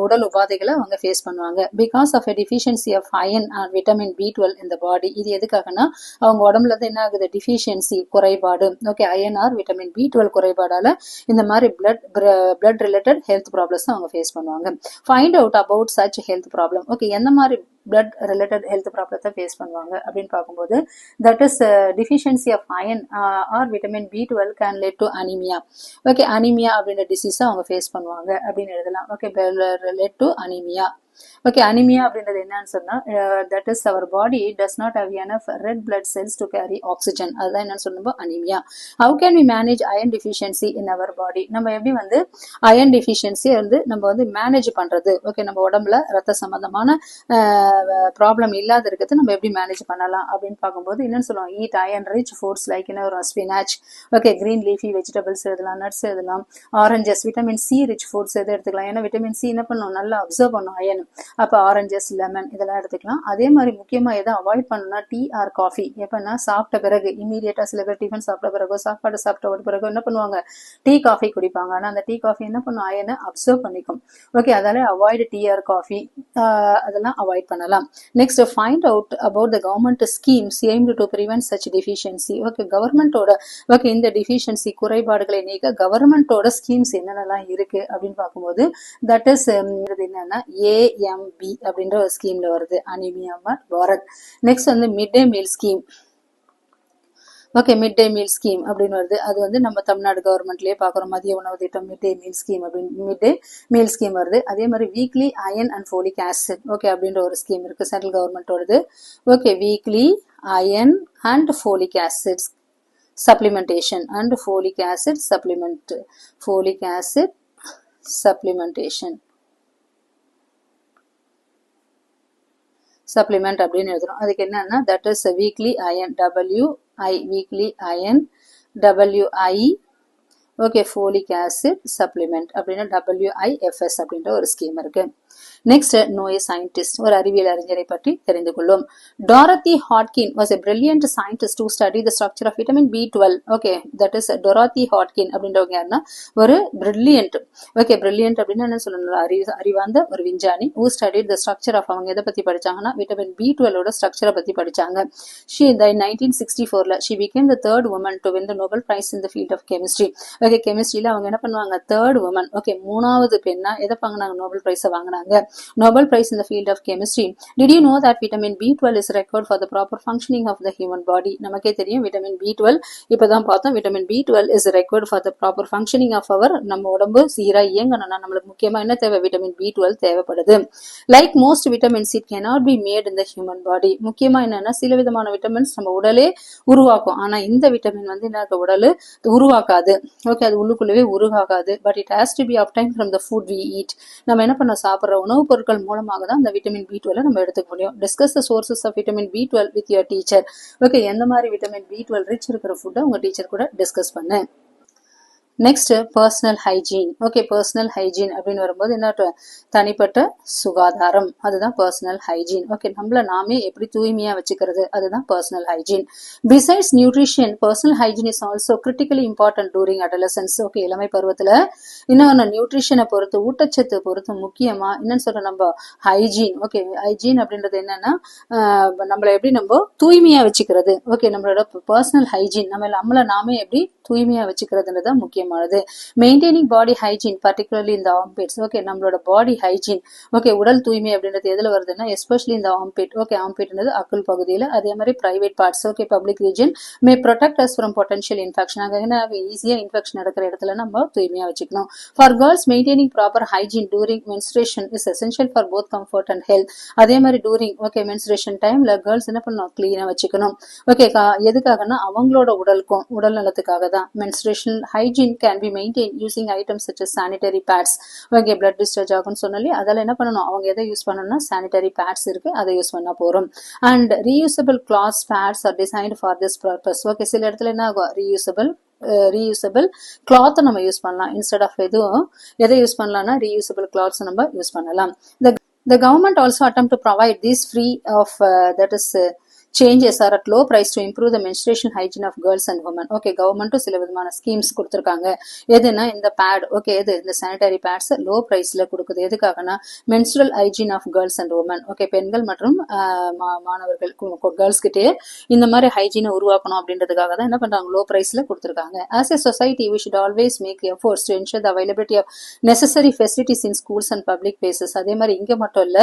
உடல் உபாதைகளை அவங்க ஃபேஸ் பண்ணுவாங்க. Because of a deficiency of iron and vitamin B12 இந்த பாடி. இது எதுக்காகனா அவங்க உடம்புல இருந்து என்ன ஆகுது? டிஃபிஷியன்சி, குறைபாடு, okay, iron or vitamin B12 குறைபாடால இந்த மாதிரி பிளட் ரிலேட்டட் ஹெல்த் ப்ராப்ளம்ஸ் அவங்க ஃபேஸ் பண்ணுவாங்க. Find out about such health problem. Okay, எந்த மாதிரி பிளட் ரிலேட்டட் ஹெல்த் ப்ராப்ளத்தை ஃபேஸ் பண்ணுவாங்க அப்படின்னு பார்க்கும்போது that is deficiency of iron or vitamin B12 can lead to anaemia. Okay, anaemia அப்படின்ற டிசீஸை அவங்க ஃபேஸ் பண்ணுவாங்க அப்படின்னு எழுதலாம். Okay, lead to anaemia. Okay, anaemia அப்படின்றது என்னன்னு சொன்னா that is our body does not have enough red blood cells to carry oxygen. அதுதான் என்னன்னு சொன்னப்போ anaemia. How can we manage iron deficiency in our body? நம்ம எப்படி வந்து அயன் டிஃபிஷியன்சியை வந்து நம்ம வந்து மேனேஜ் பண்றது? ஓகே, நம்ம உடம்புல ரத்த சம்பந்தமான ப்ராப்ளம் இல்லாத இருக்கிறது நம்ம எப்படி மேனேஜ் பண்ணலாம் அப்படின்னு பார்க்கும்போது என்னன்னு சொல்லுவோம்? Eat iron rich foods like ஒரு spinach, okay, green leafy vegetables எழுதலாம், நட்ஸ் எழுதலாம், oranges, vitamin C rich foods எது எடுத்துக்கலாம்? ஏன்னா விட்டமின் C என்ன பண்ணும்? நல்லா அப்சர்வ் பண்ணும் அயன். அப்ப ஆரஞ்சஸ், லெமன் இதெல்லாம் எடுத்துக்கலாம். அதே மாதிரி முக்கியமா எதை அவாய்ட் பண்ணணும்னா டீ ஆர் காஃபி. எப்பன்னா சாப்பிட்ட பிறகு இமீடியட்டா சில பேர் டிஃபன் சாப்பிட்ட பிறகு, சாப்பாடு சாப்பிட்ட பிறகு என்ன பண்ணுவாங்க? டீ காஃபி குடிப்பாங்க. ஆனா அந்த டீ காஃபி என்ன பண்ணும்? அயனை அப்சர்வ் பண்ணிக்கும். ஓகே, அதால அவாய்டு டீ ஆர் காஃபி, அதெல்லாம் அவாய்ட் பண்ணலாம். Next, find out about the government schemes aimed to prevent such deficiency. Okay, கவர்மெண்டோட ஓகே இந்த டிஃபிஷியன்சி குறைபாடுகளை நீக்க கவர்மெண்டோட ஸ்கீம்ஸ் என்னென்னலாம் இருக்கு அப்படின்னு பார்க்கும்போது தட் இஸ் என்னன்னா AMB அப்படின்ற ஒரு ஸ்கீம்ல வருது, அனிமியா பாரத். நெக்ஸ்ட் வந்து mid day meal scheme. Okay, mid day meal scheme அப்படின்னு வருது. அது வந்து நம்ம தமிழ்நாடு கவர்மெண்ட்லயே பாக்குறோம், மதிய உணவு திட்டம், மிட் டே மீல் ஸ்கீம் அப்படின்னு மிட் டே மீல் ஸ்கீம் வருது. அதே மாதிரி weekly iron and folic acid, okay, அப்படின்ற ஒரு ஸ்கீம் இருக்கு சென்ட்ரல் கவர்மெண்டோடது. Okay, weekly iron and folic acid supplementation and folic acid supplementation supplement அப்படின்னு எழுதுறோம். அதுக்கு என்னன்னா that is weekly iron, WI weekly iron, WI, okay, folic acid supplement அப்படின்னு WIFS அப்படின்ற ஒரு ஸ்கீம் இருக்கு. நெக்ஸ்ட், நோ ஏ சயின்டிஸ்ட், ஒரு அறிவியல் அறிஞரை பற்றி தெரிந்து கொள்ளும். Dorothy Hodgkin was a brilliant scientist to study the structure of vitamin B12. Okay, that is Dorothy Hodgkin அப்படின்றவங்க யாருன்னா ஒரு பிரில்லியன்ட், ஓகே, பிரில்லியன்ட் அப்படின்னா என்ன சொல்லணும்? அறிவார்ந்த ஒரு விஞ்ஞானி. Who studied the structure of, அவங்க எதை பத்தி படிச்சாங்கன்னா விட்டமின் B12 ஸ்ட்ரக்சரை பத்தி படிச்சாங்க. She in 1964 she became the third woman to win the Nobel Prize in the field of chemistry. Okay, கெமிஸ்ட்ரியில அவங்க என்ன பண்ணுவாங்க? தேர்ட் உமன், ஓகே, மூணாவது பெண்ணா எதை வாங்கினாங்க? நோபல் பிரைஸை வாங்கினாங்க. கொடுத்திருக்காங்க. Nobel prize in the field of chemistry. Did you know that vitamin B12 is required for the proper functioning of the human body? நமக்கே தெரியும் விட்டமின் B12 இப்பதான் பார்த்தோம். Vitamin B12 is required for the proper functioning of our நம்ம உடம்பு சீரா இயங்கணும்னா நம்மளுக்கு முக்கியமா என்ன தேவை? விட்டமின் B12 தேவைப்படுது. Like most vitamins, it cannot be made in the human body. முக்கியமா என்னன்னா சில விதமான விட்டமின்ஸ் நம்ம உடலே உருவாக்கும். ஆனா இந்த விட்டமின் வந்து என்ன உடல் உருவாக்காது. ஓகே, அது உள்ளுக்குள்ளவே உருவாகாது. But it has to be obtained from the food we eat. நம்ம என்ன பண்ண சாப்பிட்ற உணவுப் பொருட்கள் மூலமாக தான் அந்த விட்டமின் B12 நம்ம எடுத்துக்க முடியும். Discuss the sources of vitamin B12 with your teacher. Okay, எந்த மாதிரி விட்டமின் B12 ரிச் இருக்கிற ஃபுட்டை உங்க டீச்சர் கூட டிஸ்கஸ் பண்ணு. Next personal hygiene. Okay, personal hygiene அப்படின்னு வரும்போது என்ன தனிப்பட்ட சுகாதாரம், அதுதான் பர்சனல் ஹைஜீன். ஓகே, நம்மள நாமே எப்படி தூய்மையா வச்சுக்கிறது, அதுதான் personal hygiene. Besides nutrition, personal hygiene is also critically important during adolescence. Okay, இளமை பருவத்துல இன்னொன்று நியூட்ரிஷனை பொறுத்து ஊட்டச்சத்து பொறுத்து முக்கியமா என்னன்னு சொல்ற நம்ம ஹைஜீன். ஓகே, ஹைஜீன் அப்படின்றது என்னன்னா நம்மளை எப்படி நம்ம தூய்மையா வச்சுக்கிறது. ஓகே, நம்மளோட பர்சனல் ஹைஜீன் நம்மள நாமே எப்படி தூய்மையா வச்சுக்கிறதுன்றது முக்கியமானது. மெயின்டைனிங் பாடி ஹைஜீன் பர்டிகுலர்லி இந்த ஆர்ம்பிட்ஸ். ஓகே, நம்மளோட பாடி ஹைஜீன். ஓகே, உடல் தூய்மை அப்படின்றது எதுல வருதுன்னா எஸ்பெஷலி இந்த ஆர்ம்பிட். ஓகே, ஆர்ம்பிட்ன்றது அக்குள் பகுதியில். அதே மாதிரி private parts. Okay, public region may protect us from potential infection. அங்கே என்ன ஈஸியா இன்ஃபெக்ஷன் நடக்கிற இடத்துல நம்ம தூய்மையா வச்சுக்கணும். For girls maintaining proper hygiene during menstruation is essential for both comfort and health. அதே மாதிரி டூரிங் ஓகே மென்ஸ்ட்ரேஷன் டைம்ல கேர்ள்ஸ் என்ன பண்ணணும்? கிளீனா வச்சுக்கணும். ஓகே, எதுக்காகனா அவங்களோட உடலுக்கும் உடல் நலத்துக்காக தான். menstrual hygiene can be maintained using items such as sanitary pads. Okay, blood discharge ஆகும்னு சொன்னாலே அதெல்லாம் என்ன பண்ணணும்? அவங்க எதை யூஸ் பண்ணணும்னா sanitary pads இருக்கு, அதை யூஸ் பண்ணா போறோம். and reusable cloths pads are designed for this purpose. Okay, சில இடத்துல என்ன ஆகும்? ரீயூசபிள் கிளாத் நம்ம யூஸ் பண்ணலாம். இன்ஸ்டெட் ஆஃப் எதை யூஸ் பண்ணலாம்னா ரீயூசபிள் கிளாத்ஸ் நம்ம யூஸ் பண்ணலாம். The government also attempt to provide these free of that is changes are at low price to improve the menstruation hygiene of girls and women. Okay, கவர்மெண்ட்டும் சில விதமான schemes கொடுத்துருக்காங்க. எதுனா இந்த pad. Okay, இந்த sanitary pads low பிரைஸ்ல கொடுக்குது. எதுக்காகனா menstrual hygiene of girls and women. Okay, பெண்கள் மற்றும் மாணவர்கள் கேர்ள்ஸ் கிட்டே இந்த மாதிரி ஹைஜீனை உருவாக்கணும் அப்படின்றதுக்காக தான் என்ன பண்றாங்க? லோ பிரைஸ்ல கொடுத்துருக்காங்க. As a society we should always make efforts to ensure the availability of necessary facilities in schools and public places. அதே மாதிரி இங்க மட்டும் இல்ல,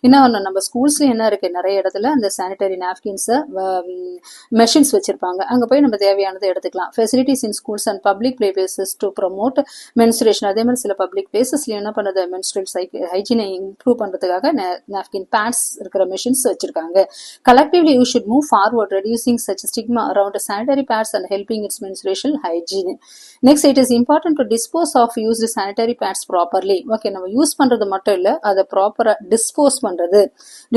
இன்னும் நம்ம ஸ்கூல்ஸ்ல என்ன இருக்கு? நிறைய இடத்துல அந்த சானிடரி நாப்கின் மெஷின்ஸ் வச்சிருப்பாங்க. அங்க போய் நம்ம தேவையானதை எடுத்துக்கலாம். Facilities in schools and public places to promote menstruation. அதே மாதிரி சில பப்ளிக் பிளேசஸ்ல என்ன பண்ணுது? மென்ஸ்ட்ரல் ஹைஜீனை இம்ப்ரூவ் பண்றதுக்காக நாப்கின் பேட்ஸ் இருக்கிற மெஷின்ஸ் வச்சிருக்காங்க. Collectively you should move forward reducing such stigma around sanitary pads and helping its menstruation hygiene. Next, it is important to dispose of used sanitary pads properly. Okay, நம்ம use பண்றது மட்டும் இல்ல, அதை ப்ராப்பரா dispose பண்றது.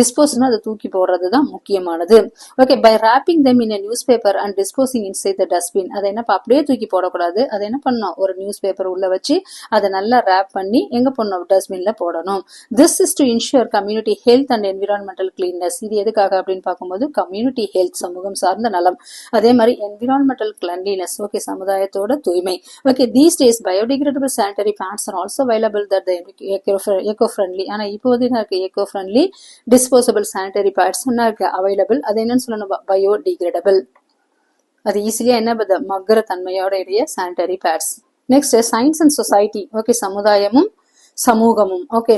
டிஸ்போஸ்னா அதை தூக்கி போடுறது தான் முக்கியமானது. Okay, by wrapping them in a newspaper and disposing inside the dustbin. அதை என்ன அப்படியே தூக்கி போடக்கூடாது. அதை என்ன பண்ணணும்? ஒரு நியூஸ் பேப்பர் உள்ள வச்சு அதை நல்லா ரேப் பண்ணி எங்க போடணும்? டஸ்ட்பின்ல போடணும். This is to insure community health and environmental cleanness. இது எதுக்காக அப்படின்னு பார்க்கும்போது கம்யூனிட்டி ஹெல்த், சமூகம் சார்ந்த நலம். அதே மாதிரி என்விரான்மெண்டல் கிளென்லினஸ். ஓகே, சமுதாயத்தோட தூய்மை. Okay, these days biodegradable sanitary pads are also available that eco friendly. ஆனா இப்போ வந்து என்ன இருக்கு? Eco friendly disposable sanitary pads இருக்கு அவைலபிள். அது என்னன்னு சொல்லணும்? பயோடிகிரேடபிள். அது ஈஸிலியா என்ன மக்குற தன்மையோட இடைய sanitary pads. Next, science and society. Okay, சமுதாயமும் சமூகமும். ஓகே,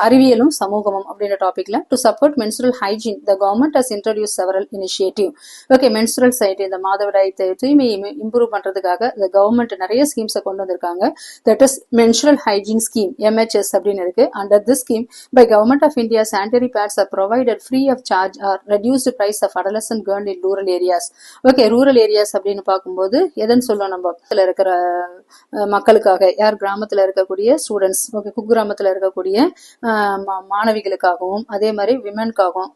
அறிவியலும் சமூகமும் அப்படின்ற டாபிக்ல to support menstrual hygiene the government has introduce several initiative. Okay, menstrual side இந்த மாதவிடாய் தூய்மையை இம்ப்ரூவ் பண்றதுக்காக இந்த கவர்மெண்ட் நிறைய ஸ்கீம்ஸை கொண்டு வந்திருக்காங்க. That is menstrual hygiene scheme MHS அப்படின்னு இருக்கு. Under this scheme by government of India sanitary pads are provided free of charge or reduced price of adolescent girl in rural areas. Okay, rural areas அப்படின்னு பார்க்கும்போது எதுன்னு சொல்லுவோம்? நம்ம இருக்கிற மக்களுக்காக, யார் கிராமத்துல இருக்கக்கூடிய ஸ்டூடெண்ட்ஸ், ஓகே, குக்கிராமத்துல இருக்கக்கூடிய மாணவிகளுக்காகவும் அதே மாதிரி விமனுக்காகவும்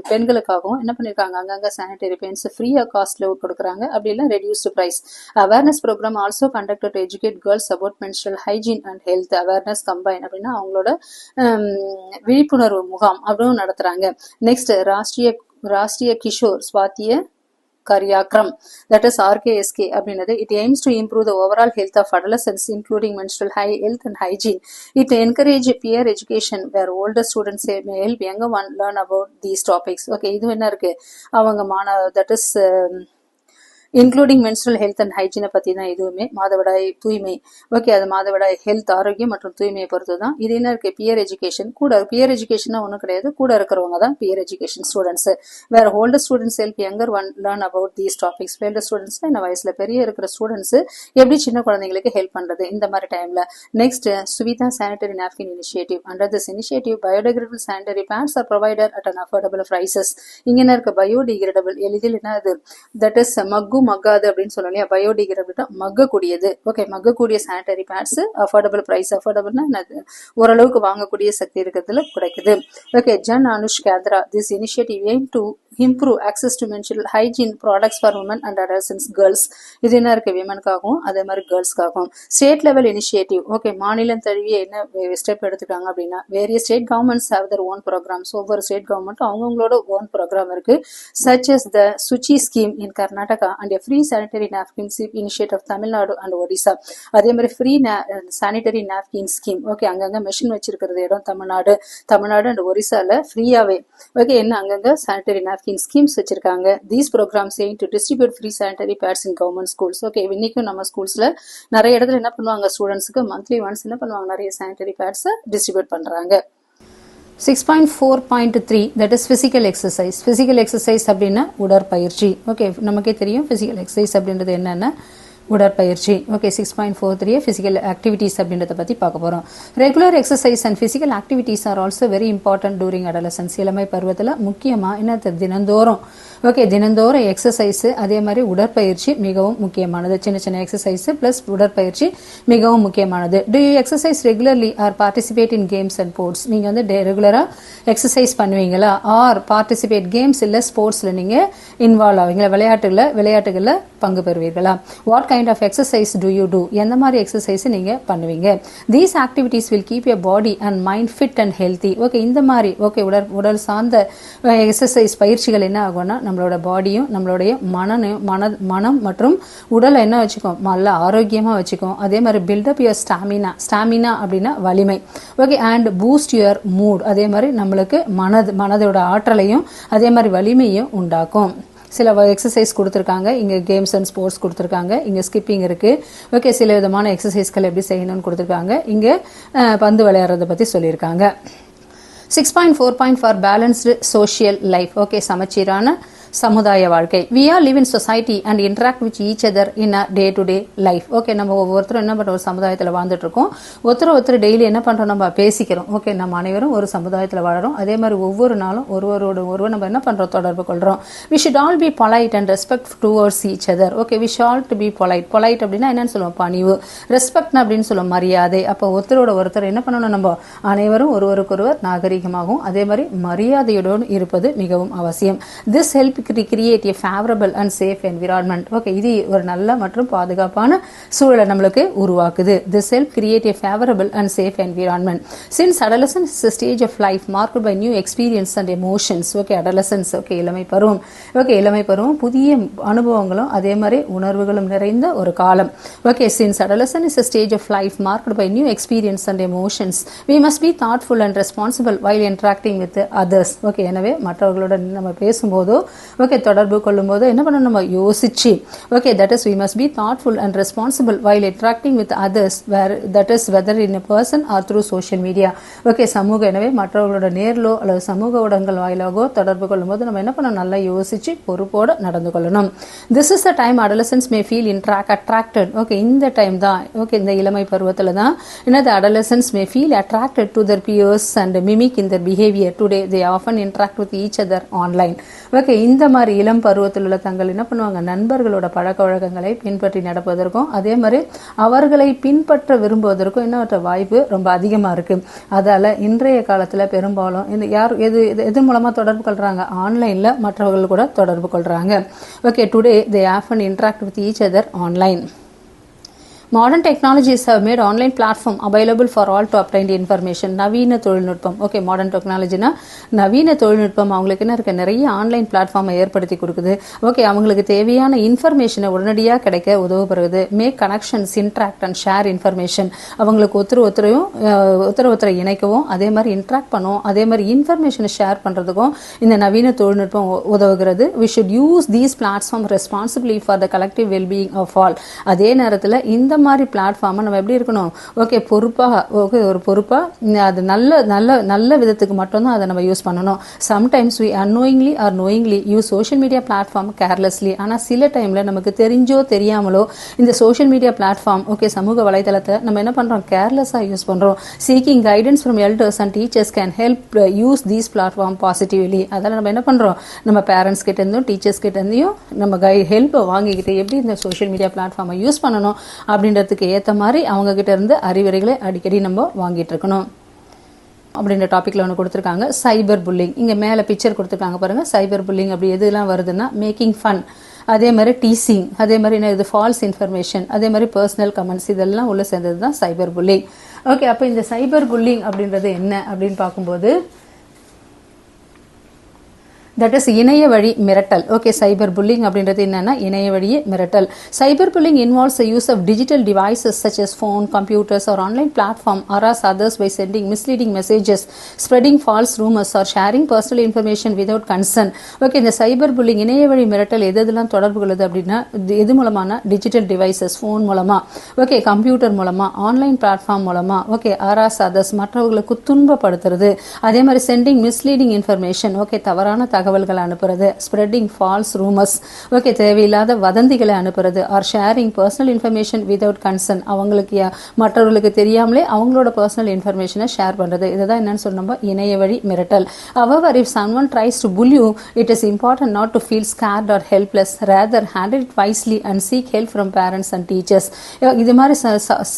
பெண்களுக்காகவும் என்ன பண்ணிருக்காங்க? அங்கங்க சானிடரி பேண்ட்ஸ் ஃப்ரீயா காஸ்ட்ல கொடுக்குறாங்க. அப்படி இல்லை reduced price. Awareness programme also conducted to educate girls about menstrual hygiene and health awareness campaign அப்படின்னா அவங்களோட விழிப்புணர்வு முகாம் அப்படியும் நடத்துறாங்க. Next, Rashtriya Kishor Swasthya Karyakram, that is RKSK அப்படின்னது. It aims to improve the overall health of adolescents including menstrual health and hygiene. It encourage peer education where older students may help younger one learn about these topics. Okay, இது என்ன இருக்கு? அவங்க that is including menstrual health and ஹைஜீனை பற்றி தான் இதுவுமே. மாதவிடாய் தூய்மை, ஓகே, அது மாதவிடாய் ஹெல்த் ஆரோக்கியம் மற்றும் தூய்மையை பொறுத்து தான். இது என்ன இருக்குது, பியர் எஜுகேஷன். கூட பியர் எஜுகேஷனா ஒன்றும் கிடையாது, கூட இருக்கிறவங்க தான் பியர் எஜுகேஷன் ஸ்டூடெண்ட்ஸ். வேற older students help younger one learn about these topics. Older ஸ்டூடெண்ட்ஸ்னா இந்த வயசுல பெரிய இருக்கிற ஸ்டூடெண்ட்ஸ் எப்படி சின்ன குழந்தைங்களுக்கு ஹெல்ப் பண்றது இந்த மாதிரி டைம்ல. Next, Suvidha sanitary napkin initiative. Under this initiative biodegradable sanitary pads are provided at an affordable prices. இங்க என்ன இருக்க, பயோடிகிரேடபிள், எளிதில் என்னது, தட் இஸ் மக்காது அப்படின்னு சொல்லலாம் இல்லையா. பயோடிகிரேடபிள் மக்கக்கூடியது, ஓகே, மக்கக்கூடிய சானிட்டரி பேட்ஸ், அஃபோர்டபுள் பிரைஸ். அஃபோர்டபுள்னா ஓரளவுக்கு வாங்கக்கூடிய சக்தி இருக்கிறதுல கிடைக்குது. ஓகே, ஜன் அனுஷ் Kendra. This initiative aim to improve access to menstrual hygiene products for women and adolescents girls. இது என்ன இருக்கு, விமனுக்காகவும் அதே மாதிரி கேர்ள்ஸ்க்காகவும். ஸ்டேட் லெவல் இனிஷியேட்டிவ், ஓகே, மாநிலம் தழுவிய என்ன ஸ்டெப் எடுத்துக்காங்க அப்படின்னா, various state governments have their own programmes. ஒவ்வொரு ஸ்டேட் கவர்மெண்ட்டும் அவங்களோட ஓன் ப்ரோக்ராம் இருக்கு. Such as the Suchi scheme in Karnataka and free sanitary napkins initiative of Tamil Nadu and Odisha. அதே மாதிரி free sanitary napkin scheme, okay, அங்கங்க மெஷின் வச்சிருக்கிறது இடம் தமிழ்நாடு அண்ட் ஒரிசால ஃப்ரீயாவே, ஓகே, என்ன அங்கங்க சானிட்டரி ஸ்கீம்ஸ் வச்சிருக்காங்க. These programmes aim to distribute free sanitary bats in government schools. Okay, இன்னைக்கும் நம்ம ஸ்கூல்ஸ்ல நிறைய இடத்துல என்ன பண்ணுவாங்க, ஸ்டூடெண்ட்ஸ்க்கு மந்த்லி ஒன்ஸ் என்ன பண்ணுவாங்க, நிறைய சானிட்டரி பேட்ஸை டிஸ்ட்ரிபியூட் பண்றாங்க. 6.4.3 that is physical exercise. physical exercise அப்படின்னா உடற்பயிற்சி. ஓகே, நமக்கே தெரியும் physical exercise அப்படின்றது என்னன்னா உடற்பயிற்சி. ஓகே, 6.43 பிசிக்கல் ஆக்டிவிட்டிஸ் அப்படின்றத பத்தி பார்க்க போறோம். Regular exercise and physical activities are also very important during adolescence. இளமை பருவத்தில் முக்கியமா என்ன, தினந்தோறும், ஓகே, தினந்தோறும் எக்ஸசைஸ் அதே மாதிரி உடற்பயிற்சி மிகவும் முக்கியமானது. சின்ன சின்ன எக்ஸசைஸ் பிளஸ் உடற்பயிற்சி மிகவும் முக்கியமானது. Do you exercise regularly or participate in games and sports? நீங்க வந்து ரெகுலரா எக்ஸசைஸ் பண்ணுவீங்களா, ஆர் பார்ட்டிசிபேட் கேம்ஸ் இல்ல ஸ்போர்ட்ஸ்ல நீங்க இன்வால்வ் ஆவீங்களா, விளையாட்டுகள்ல பங்கு பெறுவீர்களா? What kind of exercise do you do? எந்த மாதிரி எக்ஸசைஸ் நீங்க பண்ணுவீங்க? These activities will keep your body and mind fit and healthy. Okay, இந்த மாதிரி ஓகே உடல் சார்ந்த எக்ஸசைஸ் பயிற்சிகள் என்ன ஆகும்னா, நம்மளோட பாடியும் நம்மளுடைய மனம் மற்றும் உடலை என்ன வச்சுக்கும், நல்ல ஆரோக்கியமா வச்சுக்கும். அதே மாதிரி பில்டப் யுவர் ஸ்டாமினா அப்படின்னா வலிமை. Okay, and boost your mood. அதே மாதிரி நம்மளுக்கு மனதோட ஆற்றலையும் அதே மாதிரி வலிமையும் உண்டாக்கும். சில எக்ஸசைஸ் கொடுத்துருக்காங்க இங்கே, கேம்ஸ் அண்ட் ஸ்போர்ட்ஸ் கொடுத்துருக்காங்க இங்கே, ஸ்கிப்பிங் இருக்கு. ஓகே, சில விதமான எக்ஸசைஸ்கள் எப்படி செய்யணும்னு கொடுத்துருக்காங்க இங்கே, பந்து விளையாடுறத பத்தி சொல்லியிருக்காங்க. 6.4 for balanced social life. Okay, சமச்சீரான சமுதாய வாழ்க்கை. we all live in society and interact with each other in a day to day life. Okay, நம்ம ஒவ்வொருத்தரும் என்ன பண்றோம், ஒரு சமுதாயத்தில் வாழ்ந்துட்டு இருக்கோம். ஒருத்தர் டெய்லி என்ன பண்றோம், நம்ம பேசிக்கிறோம். ஓகே, நம்ம அனைவரும் ஒரு சமுதாயத்தில் வாழறோம். அதே மாதிரி ஒவ்வொரு நாளும் ஒருவர் நம்ம என்ன பண்றோம், தொடர்பு கொள்றோம். we should all be polite and respect towards each other. Okay, we should all to be polite. polite அப்படின்னா என்னன்னு சொல்லுவோம், பணிவு. ரெஸ்பெக்ட் அப்படின்னு சொல்லுவோம், மரியாதை. அப்போ ஒருத்தர் என்ன பண்ணணும், நம்ம அனைவரும் ஒருவருக்கொருவர் நாகரிகமாகவும் அதே மாதிரி மரியாதையுடன் இருப்பது மிகவும் அவசியம். this help create a favorable and safe environment. Okay, இது ஒரு நல்ல மற்றும் பாதுகாப்பான சூழலை நம்மளுக்கு உருவாக்குது. this help create a favorable and safe environment. since adolescence is a stage of life marked by new experience and emotions. Okay, adolescence, okay, இளமை பருவம். ஓகே, இளமை பருவம் புதிய அனுபவங்களும் அதே மாதிரி உணர்வுகளும் நிறைந்த ஒரு காலம். Okay, since adolescence is a stage of life marked by new experience and emotions, we must be thoughtful and responsible while interacting with others. Okay, எனவே மற்றவர்களோட நம்ம பேசும்போதோ ஓகே, தொடர்பு கொள்ளும் போது என்ன பண்ணணும், நம்ம யோசிச்சு, okay, that is we must be thoughtful and responsible while interacting with others, that is whether in a person or through social media. Okay, எனவே மற்றவர்களோட நேர்லோ அல்லது சமூக ஊடகங்கள் வாயிலாகவோ தொடர்பு கொள்ளும் போது நம்ம என்ன பண்ணணும், நல்லா யோசிச்சு பொறுப்போட நடந்து கொள்ளணும். this is the time adolescents may feel attracted. Okay, இந்த டைம் தான், ஓகே, இந்த இளமை பருவத்துல தான் என்னது, adolescents may feel attracted to their peers and mimic in their behavior. today they often interact with each other online. Okay, இந்த மாதிரி இளம் பருவத்தில் உள்ள தங்கள் என்ன பண்ணுவாங்க, நண்பர்களோட பழக்க வழக்கங்களை பின்பற்றி நடப்பதற்கும் அதே மாதிரி அவர்களை பின்பற்ற விரும்புவதற்கும் என்ன வாய்ப்பு ரொம்ப அதிகமா இருக்கு. அதால இன்றைய காலத்துல பெரும்பாலும் இந்த யார் எது மூலமா தொடர்பு கொள்றாங்க, ஆன்லைன்ல மற்றவர்கள் கூட தொடர்பு கொள்றாங்க. Okay, today they often interact with each other online. Modern technologies have made online platform available for all to obtain information. நவீன தொழில்நுட்பம், ஓகே, மாடர்ன் டெக்னாலஜினா நவீன தொழில்நுட்பம் அவங்களுக்கு என்ன இருக்கு, நிறைய ஆன்லைன் பிளாட்ஃபார்மை ஏற்படுத்தி கொடுக்குது. ஓகே, அவங்களுக்கு தேவையான இன்ஃபர்மேஷனை உடனடியாக கிடைக்க உதவுகிறது. Make connections, interact and share information. அவங்களுக்கு ஒருத்தரை இணைக்கவும், அதே மாதிரி இன்ட்ராக்ட் பண்ணவும், அதே மாதிரி இன்ஃபர்மேஷனை ஷேர் பண்ணுறதுக்கும் இந்த நவீன தொழில்நுட்பம் உதவுகிறது. We should use these platform responsibly for the collective wellbeing of all. அதே நேரத்தில் இந்த மாதிரி பிளாட்ஃபார்மை நம்ம எப்படி இருக்கணும், ஓகே, ஒரு பொறுப்பாக அது நல்ல விதத்துக்கு மட்டும்தான் அதை நம்ம யூஸ் பண்ணணும். Sometimes we unknowingly or knowingly use social media platform carelessly. ஆனால் சில டைமில் நமக்கு தெரிஞ்சோ தெரியாமலோ இந்த சோஷியல் மீடியா பிளாட்ஃபார்ம், ஓகே, சமூக வலைதளத்தை நம்ம என்ன பண்ணுறோம், கேர்லெஸ்ஸாக யூஸ் பண்ணுறோம். Seeking guidance from elders and teachers can help use these platform positively. அதெல்லாம் நம்ம என்ன பண்ணுறோம், நம்ம பேரண்ட்ஸ் கிட்ட இருந்தும் டீச்சர்ஸ் கிட்ட இருந்தையும் நம்ம ஹெல்ப்பை வாங்கிக்கிட்டு எப்படி இந்த சோஷியல் மீடியா பிளாட்ஃபார்மை யூஸ் பண்ணணும் அப்படின்றதுக்கு ஏற்ற மாதிரி அவங்க கிட்ட இருந்து அறிவுரைகளை அடிக்கடி நம்ம வாங்கிட்டு இருக்கணும். அப்படின்ற டாப்பிக்கில் ஒன்று கொடுத்துருக்காங்க, சைபர் புல்லிங். இங்கே மேலே பிக்சர் கொடுத்துருக்காங்க பாருங்கள். சைபர் புல்லிங் அப்படி எதுலாம் வருதுன்னா, மேக்கிங் ஃபன், அதே மாதிரி டீசிங், அதே மாதிரி என்ன இது ஃபால்ஸ் இன்ஃபர்மேஷன், அதே மாதிரி பர்சனல் கமெண்ட்ஸ், இதெல்லாம் உள்ள சேர்ந்தது தான் சைபர் புல்லிங். ஓகே, அப்போ இந்த சைபர் புல்லிங் அப்படின்றது என்ன அப்படின்னு பார்க்கும்போது, தட் இஸ் இணைய வழி மிரட்டல். ஓகே, சைபர் புல்லிங் அப்படின்றது என்னன்னா இணைய வழி மிரட்டல். Cyber bullying involves the use of digital devices such as phone, computers or online platform harass others by sending misleading messages, spreading false rumors or sharing personal information without consent. Okay, இந்த cyber bullying இணைய வழி மிரட்டல் எதெல்லாம் தொடர்பு கொள்ளுது அப்படின்னா, எது மூலமான, digital devices, phone மூலமா, ஓகே, கம்ப்யூட்டர் மூலமா, ஆன்லைன் பிளாட்ஃபார்ம் மூலமா, ஓகே, harass others மற்றவர்களுக்கு துன்பப்படுத்துறது, அதே மாதிரி சென்டிங் மிஸ்லீடிங் இன்ஃபர்மேஷன், ஓகே, தவறான தகவல்களை அனுப்புறது, ஸ்ப்ரெட்டிங் ஃபால்ஸ் ரூமர்ஸ், ஓகே, தேவையில்லாத வதந்திகளை அனுப்புறது, R sharing personal information without concern, அவங்களுக்கு மற்றவர்களுக்கு தெரியாமலே அவங்களோட பர்சனல் இன்ஃபர்மேஷனை ஷேர் பண்றது. இதுதான் என்னன்னு சொன்னோம், இணைய வழி மிரட்டல். However, if someone tries to bully you, it is important not to feel scared or helpless. Rather, handle it wisely and seek help from parents and teachers. இது மாதிரி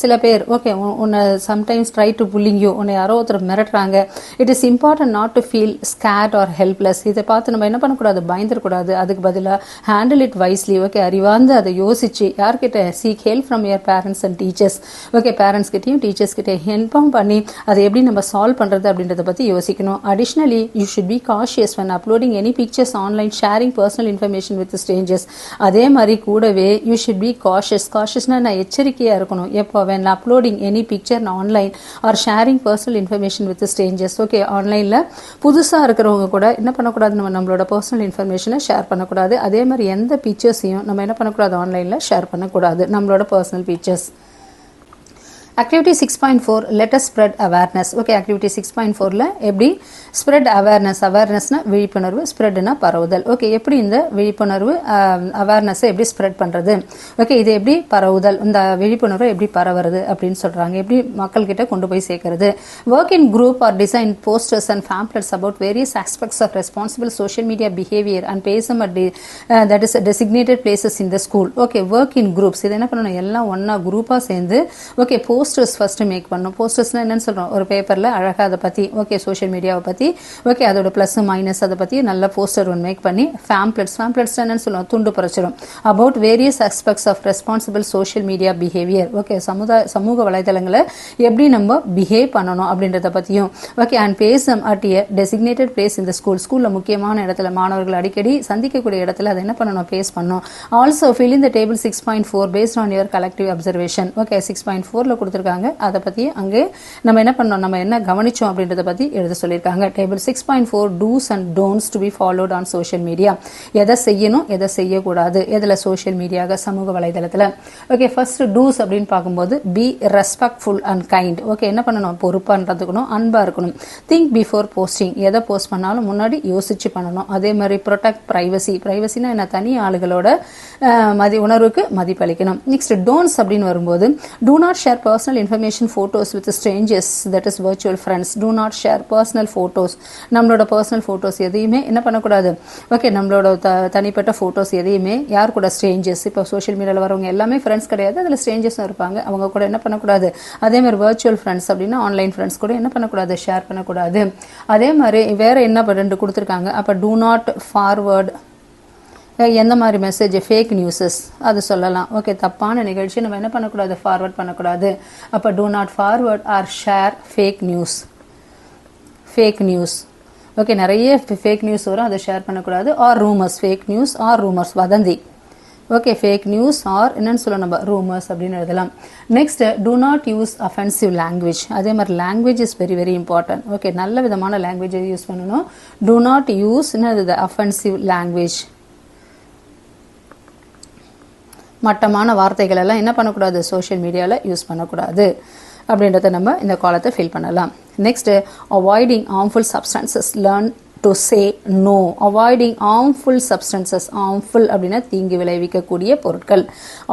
சில பேர், ஓகே, உன்னை sometimes try to bullying you, உன்னை யாரோ ஒருத்தர் மிரட்டுறாங்க. It is important not to feel scared or helpless. இதை பார்த்து நம்ம என்ன பண்ணக்கூடாது, பயந்துடக்கூடாது. அதுக்கு பதிலாக ஹேண்டில் இட் வைஸ்லி, ஓகே, அறிவார்ந்து அதை யோசிச்சு யார்கிட்ட, seek help from your parents and teachers. Okay, parents கிட்டையும் டீச்சர்ஸ் கிட்டே இன்ஃபார்ம் பண்ணி அதை எப்படி நம்ம சால்வ் பண்ணுறது அப்படின்றத பற்றி யோசிக்கணும். Additionally you should be cautious when uploading any pictures online, sharing personal information with strangers. அதே மாதிரி கூடவே யூ ஷுட் பி காஷியஸ்னா நான் எச்சரிக்கையாக இருக்கணும். எப்போ, when uploading any picture online R sharing personal information with strangers. Okay, ஆன்லைனில் புதுசாக இருக்கிறவங்க கூட என்ன பண்ணக்கூடாது, நம்மளோட பர்சனல் இன்ஃபர்மேஷனை ஷேர் பண்ணக்கூடாது. அதே மாதிரி எந்த பிக்சர்ஸையும் நம்ம என்ன பண்ணக்கூடாது, ஆன்லைனில் ஷேர் பண்ணக்கூடாது, நம்மளோட personal pictures. Activity 6.4 let us spread awareness. Okay, activity 6.4ல எப்படி ஸ்ப்ரெட் அவேர்னஸ், அவேர்னஸ்னா விழிப்புணர்வு, ஸ்ப்ரெட்னா பரவுதல். ஓகே, எப்படி இந்த விழிப்புணர்வு அவேர்னஸை எப்படி ஸ்ப்ரெட் பண்ணுறது, ஓகே, இது எப்படி பரவுதல், இந்த விழிப்புணர்வு எப்படி பரவுறது அப்படின்னு சொல்கிறாங்க, எப்படி மக்கள்கிட்ட கொண்டு போய் சேர்க்கறது. Work in group or design posters and pamphlets about various aspects of responsible social media behavior and place them at that is designated places in the school. Okay, work in groups, இது என்ன பண்ணணும், எல்லாம் ஒன்றா குரூப்பாக சேர்ந்து, okay, posters first make பண்ணணும். போஸ்டர்ஸ்னா என்னன்னு சொல்றோம், ஒரு பேப்பர்ல அழகா அதை பத்தி, ஓகே, சோஷியல் மீடியாவை பத்தி, ஓகே, அதோட பிளஸ் மைனஸ் அதை பத்தி நல்ல போஸ்டர் ஒன்று மேக் பண்ணி, pamphlets என்னன்னு சொல்லுவோம், துண்டு பிரச்சுரம், about various aspects of responsible social media behaviour. Okay, சமூக வலைதளங்களை எப்படி நம்ம பிஹேவ் பண்ணணும் அப்படின்றத பத்தியும், okay, and paste them at a designated place இந்த ஸ்கூல்ல முக்கியமான இடத்துல, மாணவர்கள் அடிக்கடி சந்திக்கக்கூடிய இடத்துல அதை என்ன பண்ணணும், பேஸ் பண்ணணும். Also fill in the table 6.4 based on your collective observation. Okay, 6.4ல கொடுத்துருக்காங்க, அதை பத்தி அங்கே நம்ம என்ன பண்ணோம், நம்ம என்ன கவனிச்சோம் அப்படின்றத பத்தி எழுத சொல்லியிருக்காங்க. Table 6.4 dos and don'ts to be followed on social media. எதை செய்யணும், எதை செய்யக்கூடாது, எதில் சோஷியல் மீடியாக, சமூக வலைதளத்தில். ஓகே, ஃபர்ஸ்ட் டூஸ் அப்படின்னு பார்க்கும்போது be respectful and kind. Okay, என்ன பண்ணணும், பொறுப்பாக இருக்கணும், அன்பா இருக்கணும். திங்க் பிஃபோர் போஸ்டிங், எதை போஸ்ட் பண்ணாலும் முன்னாடி யோசிச்சு பண்ணணும். அதே மாதிரி ப்ரொடெக்ட் பிரைவசி, பிரைவசினா என்ன, தனி ஆளுகளோட உணர்வுக்கு மதிப்பளிக்கணும். நெக்ஸ்ட் டோன்ட்ஸ் அப்படின்னு வரும்போது, do not share personal information photos with strangers, that is virtual friends. Do not share personal photos. நம்மளோட பர்சனல் ஃபோட்டோஸ் எதையுமே என்ன பண்ணக்கூடாது, ஓகே, நம்மளோட தனிப்பட்ட ஃபோட்டோஸ் எதையுமே யார் கூட, ஸ்ட்ரேஞ்சர்ஸ், இப்போ சோஷியல் மீடியாவில் வரவங்க எல்லாமே ஃப்ரெண்ட்ஸ் கிடையாது, அதில் ஸ்ட்ரேஞ்சர்ஸும் இருப்பாங்க, அவங்க கூட என்ன பண்ணக்கூடாது. அதே மாதிரி வர்ச்சுவல் ஃப்ரெண்ட்ஸ் அப்படின்னா ஆன்லைன் ஃப்ரெண்ட்ஸ் கூட என்ன பண்ணக்கூடாது, ஷேர் பண்ணக்கூடாது. அதே மாதிரி வேற என்ன ரெண்டு கொடுத்துருக்காங்க. அப்போ டூ நாட் ஃபார்வர்ட் எந்த மாதிரி மெசேஜ், ஃபேக் நியூஸஸ் அது சொல்லலாம். ஓகே, தப்பான நிகழ்ச்சி நம்ம என்ன பண்ணக்கூடாது, ஃபார்வர்ட் பண்ணக்கூடாது. அப்போ do not forward or share fake news. Fake news okay, நிறைய ஃபேக் நியூஸ் வரும், அதை ஷேர் பண்ணக்கூடாது. Or rumours, fake news or rumours, வதந்தி. ஓகே, ஃபேக் நியூஸ் ஆர் என்னன்னு சொல்லணும் நம்ம, ரூமர்ஸ் அப்படின்னு எழுதலாம். Next, do not use offensive language. அதே மாதிரி language is very very important. Okay, நல்ல விதமான லாங்குவேஜை யூஸ் பண்ணணும். டூ நாட் யூஸ் என்னது, அஃபென்சிவ் லாங்குவேஜ். மட்டமான வார்த்தைகள் எல்லாம் என்ன பண்ணக்கூடாது, சோஷியல் மீடியாவில் யூஸ் பண்ணக்கூடாது அப்படின்றத நம்ம இந்த காலத்தை ஃபீல் பண்ணலாம். Next, avoiding harmful substances, learn to say no. Avoiding harmful substances, harmful அப்படின்னா தீங்கு விளைவிக்கக்கூடிய பொருட்கள்.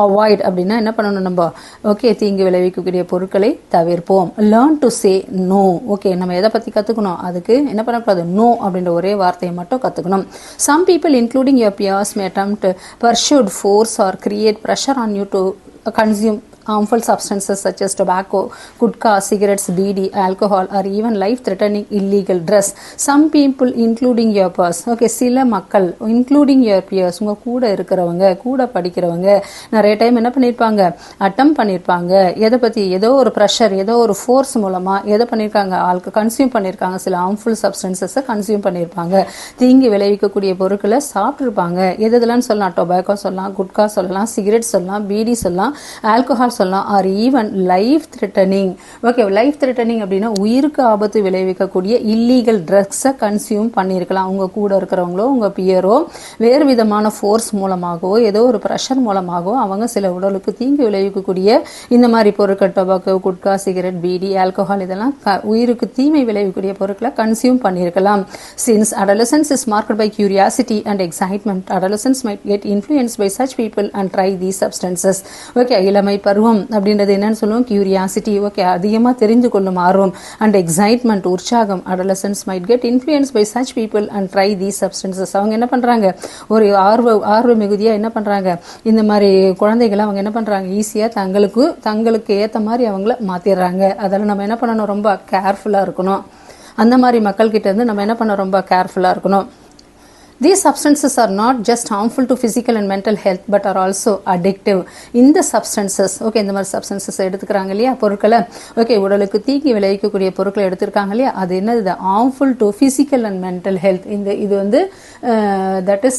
அவாய்ட் அப்படின்னா என்ன பண்ணணும் நம்ம, ஓகே, தீங்கு விளைவிக்கக்கூடிய பொருட்களை தவிர்ப்போம். Learn to say no. Okay, நம்ம எதை பற்றி கற்றுக்கணும், அதுக்கு என்ன பண்ணக்கூடாது, நோ அப்படின்ற ஒரே வார்த்தையை மட்டும் கற்றுக்கணும். Some people including your peers may attempt to pursue, force or create pressure on you to consume harmful substances such as tobacco, gutka, cigarettes, BD, alcohol or even life-threatening illegal drugs. Some people including your peers. Okay, சில மக்கள் including your peers, உங்க கூட இருக்கிறவங்க, கூட படிக்கிறவங்க நிறைய time என்ன பண்ணியிருப்பாங்க, அட்டம் பண்ணியிருப்பாங்க. எதை பற்றி, ஏதோ ஒரு ப்ரெஷர், ஏதோ ஒரு ஃபோர்ஸ் மூலமாக எதை பண்ணியிருக்காங்க, ஆளுக்கு கன்சியூம் பண்ணியிருக்காங்க. சில ஹார்ம்ஃபுல் சப்ஸ்டன்சஸை கன்சியூம் பண்ணியிருப்பாங்க. தீங்கு விளைவிக்கக்கூடிய பொருட்களை சாப்பிட்ருப்பாங்க. எதுலாம் சொல்லலாம், டொபாக்கோ சொல்லலாம், குட்கா சொல்லலாம், சிகரெட் சொல்லலாம், பீடி சொல்லலாம், ஆல்கோஹால் சொல்லலாம். R even life threatening. Okay, life threatening அப்படின்னா உயிருக்கு ஆபத்து விளைவிக்கக்கூடிய இல்லீகல் ட்ரக்ஸை கன்சியூம் பண்ணியிருக்கலாம். உங்க கூட இருக்கிறவங்களோ உங்க பியரோ வேறு விதமான ஃபோர்ஸ் மூலமாகவோ ஏதோ ஒரு ப்ரெஷர் மூலமாகவோ அவங்க சில உடலுக்கு தீங்கு விளைவிக்கக்கூடிய இந்த மாதிரி பொருட்கள், tobacco, gutka, cigarette, beedi, alcohol இதெல்லாம் உயிருக்கு தீமை விளைவிக்கக்கூடிய பொருட்களை கன்சியூம் பண்ணியிருக்கலாம். Since adolescence is marked by curiosity and excitement, adolescents might get influenced by such people and try these substances. Okay, இளமை பருவம் அப்படின்றது என்னன்னு சொல்லுவோம், கியூரியாசிட்டி. ஓகே, அதிகமாக தெரிந்து கொள்ளும் ஆர்வம். அண்ட் எக்ஸைட்மெண்ட், உற்சாகம். adolescents might get influenced by such people and try these substances. அவங்க என்ன பண்றாங்க, ஒரு ஆர்வ மிகுதியா என்ன பண்றாங்க, இந்த மாதிரி குழந்தைகளை அவங்க என்ன பண்றாங்க, ஈஸியா தங்களுக்கு ஏத்த மாதிரி அவங்கள மாத்திடுறாங்க. அதெல்லாம் நம்ம என்ன பண்ணணும், ரொம்ப கேர்ஃபுல்லா இருக்கணும். அந்த மாதிரி மக்கள் கிட்ட இருந்து நம்ம என்ன பண்ண, ரொம்ப கேர்ஃபுல்லா இருக்கணும். These substances are not just harmful to physical and mental health but are also addictive. இந்த substances, ஓகே, இந்த மாதிரி substances எடுத்துக்கிறாங்க இல்லையா பொருட்களை, ஓகே, உடலுக்கு தீங்கி விளைவிக்கக்கூடிய பொருட்களை எடுத்திருக்காங்க இல்லையா, அது என்னது, harmful to physical and mental health. இது வந்து that is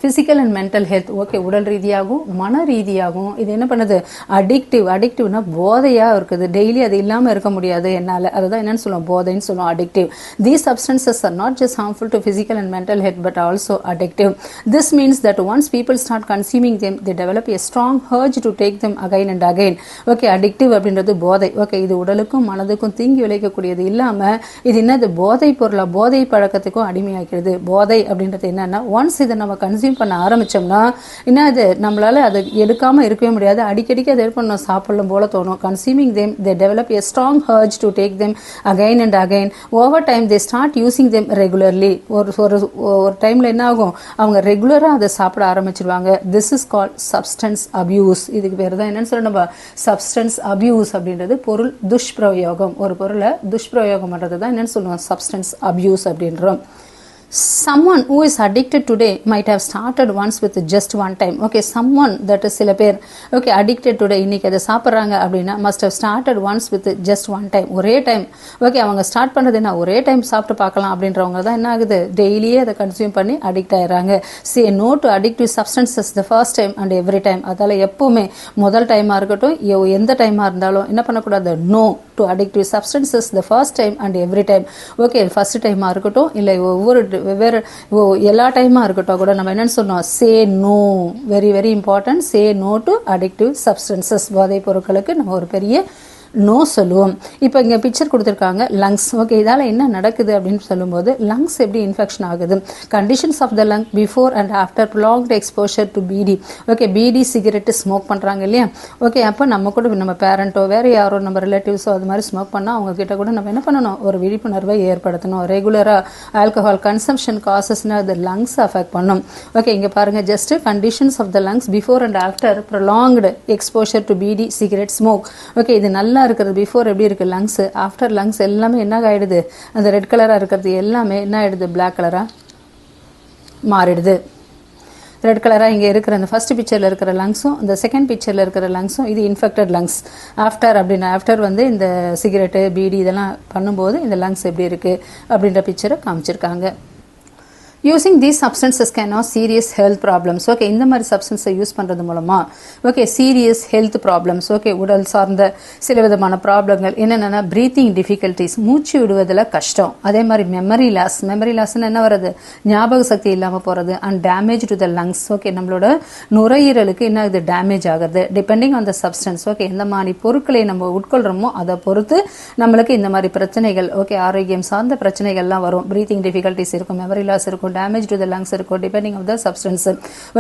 physical and mental health. Okay, உடல் ரீதியாகவும் மன ரீதியாகவும் இது என்ன பண்ணுது, அடிக்டிவ்னா போதையா இருக்குது. டெய்லி அது இல்லாமல் இருக்க முடியாது என்னால், அதுதான் என்னன்னு சொல்லுவோம், போதைன்னு சொல்லுவோம், addictive. These substances are not just harmful to physical and mental health but also addictive. This means that once people start consuming them, they develop a strong urge to take them again and again. Okay, addictive அப்படின்றது போதை. Okay, இது உடலுக்கும் மனதுக்கும் தீங்கி விளைவிக்கக்கூடியது இல்லாம இது என்னது, போதை பொருளா, போதை பழக்கத்துக்கும் அடிமையாக்கிறது. போதை அப்படின்றது என்னன்னா, ஒன்ஸ் இதை நம்ம கன்சியூம் பண்ண ஆரம்பிச்சோம்னா என்ன, அது நம்மளால அதை எடுக்காம இருக்கவே முடியாது. அடிக்கடிக்கு அதை பண்ணணும், சாப்பிடலாம் போல தோணும். Consuming them, they develop a strong urge to take them again and again. Over time, they start using them regularly. ஒரு டைம்ல என்ன ஆகும், அவங்க ரெகுலரா அதை சாப்பிட ஆரம்பிச்சிருவாங்க. This is called substance abuse. இதுக்கு பேர் தான் என்னன்னு சொல்ல, நம்ம சப்ஸ்டன்ஸ் அபியூஸ் அப்படின்றது பொருள் துஷ்பிரயோகம். ஒரு பொருளை துஷ்பிரயோகம் பண்றது தான் என்னன்னு சொல்லுவோம், சப்ஸ்டன்ஸ் அபியூஸ் அப்படின்றோம். Someone who is addicted today might have started once with just one time. Okay, someone, that is சில பேர், okay, addicted today, இன்னைக்கு அதை சாப்பிட்றாங்க அப்படின்னா must have started once with just one time. ஒரே டைம், ஓகே, அவங்க start பண்ணுறது என்ன, ஒரே டைம் சாப்பிட்டு பார்க்கலாம் அப்படின்றவங்க தான் என்ன ஆகுது, டெய்லியே அதை கன்சியூம் பண்ணி அடிக்ட் ஆயிடுறாங்க. Say no to addictive substances the first time and every time. அதால் எப்போவுமே முதல் டைமாக இருக்கட்டும், எந்த டைமாக இருந்தாலும் என்ன பண்ணக்கூடாது, no to addictive substances the first time and every time. Okay, first டைமாக இருக்கட்டும், இல்லை ஒவ்வொரு வெவ்வேறு எல்லா டைமாக இருக்கட்டும் கூட நம்ம என்னன்னு சொன்னோம், say no. Very very important, say no to addictive substances. போதைப் பொருட்களுக்கு நம்ம ஒரு பெரிய நோ சொல்லுவோம். இப்போ இங்கே பிக்சர் கொடுத்துருக்காங்க, லங்ஸ். ஓகே, இதால் என்ன நடக்குது அப்படின்னு சொல்லும்போது, லங்ஸ் எப்படி இன்ஃபெக்ஷன் ஆகுது, conditions of the lung before and after prolonged exposure to bidi. Okay, bidi cigarette smoke பண்ணுறாங்க இல்லையா, ஓகே, அப்போ நம்ம கூட நம்ம பேரண்ட்டோ வேறு யாரோ நம்ம ரிலேட்டிவ்ஸோ அது மாதிரி ஸ்மோக் பண்ணால் அவங்க கிட்ட கூட நம்ம என்ன பண்ணணும், ஒரு விழிப்புணர்வை ஏற்படுத்தணும். ரெகுலராக ஆல்கஹால் கன்சம்ஷன் காசஸ்னா அது லங்ஸ் அஃபெக்ட் பண்ணும். ஓகே, இங்கே பாருங்கள், just conditions of the lungs before and after prolonged exposure to beedi cigarette smoke. Okay, இது நல்லா இருக்கிறது, பிஃபோர் எப்படி இருக்கு லங்ஸ், ஆஃப்டர் லங்ஸ் எல்லாமே என்ன ஆயிடுது, அந்த ரெட் கலரா இருக்கிறது எல்லாமே என்ன ஆயிடுது, பிளாக் கலரா மாறிடுது. ரெட் கலராக இங்கே இருக்கிற அந்த ஃபர்ஸ்ட் பிக்சரில் இருக்கிற லங்ஸும் இந்த செகண்ட் பிக்சரில் இருக்கிற லங்ஸும் இது இன்ஃபெக்டட் லங்ஸ். ஆஃப்டர் வந்து இந்த சிகரெட்டு பீடி இதெல்லாம் பண்ணும்போது இந்த லங்ஸ் எப்படி இருக்குது அப்படின்ற பிக்சரை காமிச்சிருக்காங்க. Using these substances can cause serious health problems. Okay, இந்த மாதிரி சப்ஸ்டன்ஸை யூஸ் பண்ணுறது மூலமாக okay serious health problems, okay உடல் சார்ந்த சில விதமான ப்ராப்ளங்கள் என்னென்னா ப்ரீத்திங் டிஃபிகல்ட்டிஸ், மூச்சு விடுவதில் கஷ்டம், அதே மாதிரி மெமரி லாஸ்ன்னு என்ன வருது, ஞாபக சக்தி இல்லாமல் போகிறது, and damage to the lungs. Okay, நம்மளோட நுரையீரலுக்கு என்ன இது டேமேஜ் ஆகுது depending on the substance. Okay, எந்த மாதிரி பொருட்களை நம்ம உட்கொள்கிறோமோ அதை பொறுத்து நம்மளுக்கு இந்த மாதிரி பிரச்சனைகள் ஓகே ஆரோக்கியம் சார்ந்த பிரச்சனைகள்லாம் வரும். ப்ரீத்திங் டிஃபிகல்ட்டிஸ் இருக்கும், மெமரி லாஸ் இருக்கும், டேமேஜ் டு த லங்ஸ் இருக்கும், depending on the substance.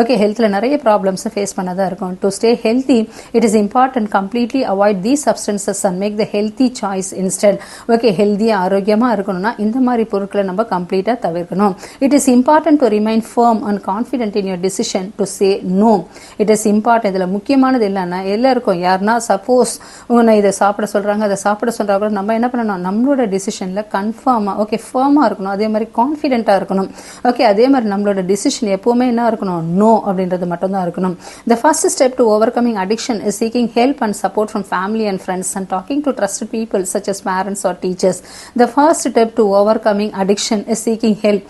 Okay, ஹெல்த்ல நிறைய ப்ராப்ளம்ஸ் ஃபேஸ் பண்ணதா இருக்கும். To stay healthy it is important completely avoid these substances and make the healthy choice instead. Okay, ஹெல்த்தியா ஆரோக்கியமா இருக்கணும்னா இந்த மாதிரி பொருட்களை நம்ம கம்ப்ளீட்டா தவிர்க்கணும். It is important to remain firm and confident in your decision to say no. It is important. இதுல முக்கியமானது இல்லைன்னா எல்லாருக்கும் யாருன்னா சப்போஸ் உன்னை இதை சாப்பிட சொல்றாங்க அதை சாப்பிட சொல்றாங்க கூட நம்ம என்ன பண்ணணும், நம்மளோட டிசிஷன்ல கன்ஃபார்மா ஓகே ஃபர்மா இருக்கணும், அதே மாதிரி கான்ஃபிடென்ட்டா இருக்கணும். ஓகே, அதே மாதிரி நம்மளோட டிசிஷன் எப்பவுமே என்ன இருக்கணும், நோ அப்படின்றது மட்டும் தான் இருக்கணும். The first step to overcoming addiction is seeking help and support from family and friends and talking to trusted people such as parents or teachers. The first step to overcoming addiction is seeking help,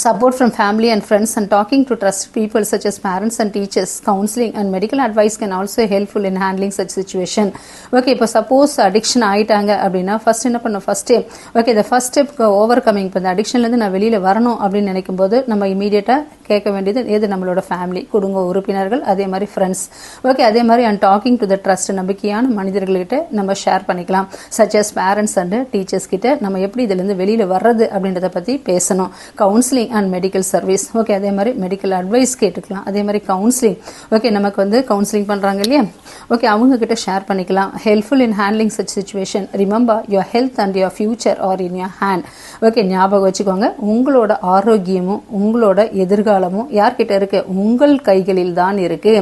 support from family and friends and talking to trusted people such as parents and teachers. Counseling and medical advice can also helpful in handling such situation. Okay, இப்போ suppose addiction ஆயிட்டாங்க அப்படின்னா first என்ன பண்ணணும், first okay இந்த first step over coming. இப்போ இந்த அடிக்ஷன்லேருந்து நான் வெளியில் வரணும் அப்படின்னு நினைக்கும் போது நம்ம இமீடியட்டாக கேட்க வேண்டியது எது, நம்மளோட ஃபேமிலி குடும்ப உறுப்பினர்கள், அதே மாதிரி ஃப்ரெண்ட்ஸ். ஓகே, அதே மாதிரி and talking to the trust நம்பிக்கையான மனிதர்கள்கிட்ட நம்ம ஷேர் பண்ணிக்கலாம். Such as parents and teachers கிட்ட நம்ம எப்படி இதுலேருந்து வெளியில் வர்றது அப்படின்றத பற்றி பேசணும். Counselling and medical service. Okay, அதே மாதிரி மெடிக்கல் அட்வைஸ் கேட்டுக்கலாம். அதே மாதிரி கவுன்சிலிங் ஓகே நமக்கு வந்து கவுன்சிலிங் பண்ணுறாங்க இல்லையா, ஓகே அவங்க கிட்ட ஷேர் பண்ணிக்கலாம். Helpful in handling such situation. Remember your health and your future are in your hand. Okay, ஞாபகம் வச்சுக்கோங்க, உங்களோட ஆரோக்கியமும் உங்களோட எதிர்காலமும் யார்கிட்ட இருக்கு, உங்கள் கைகளில் தான் இருக்கு.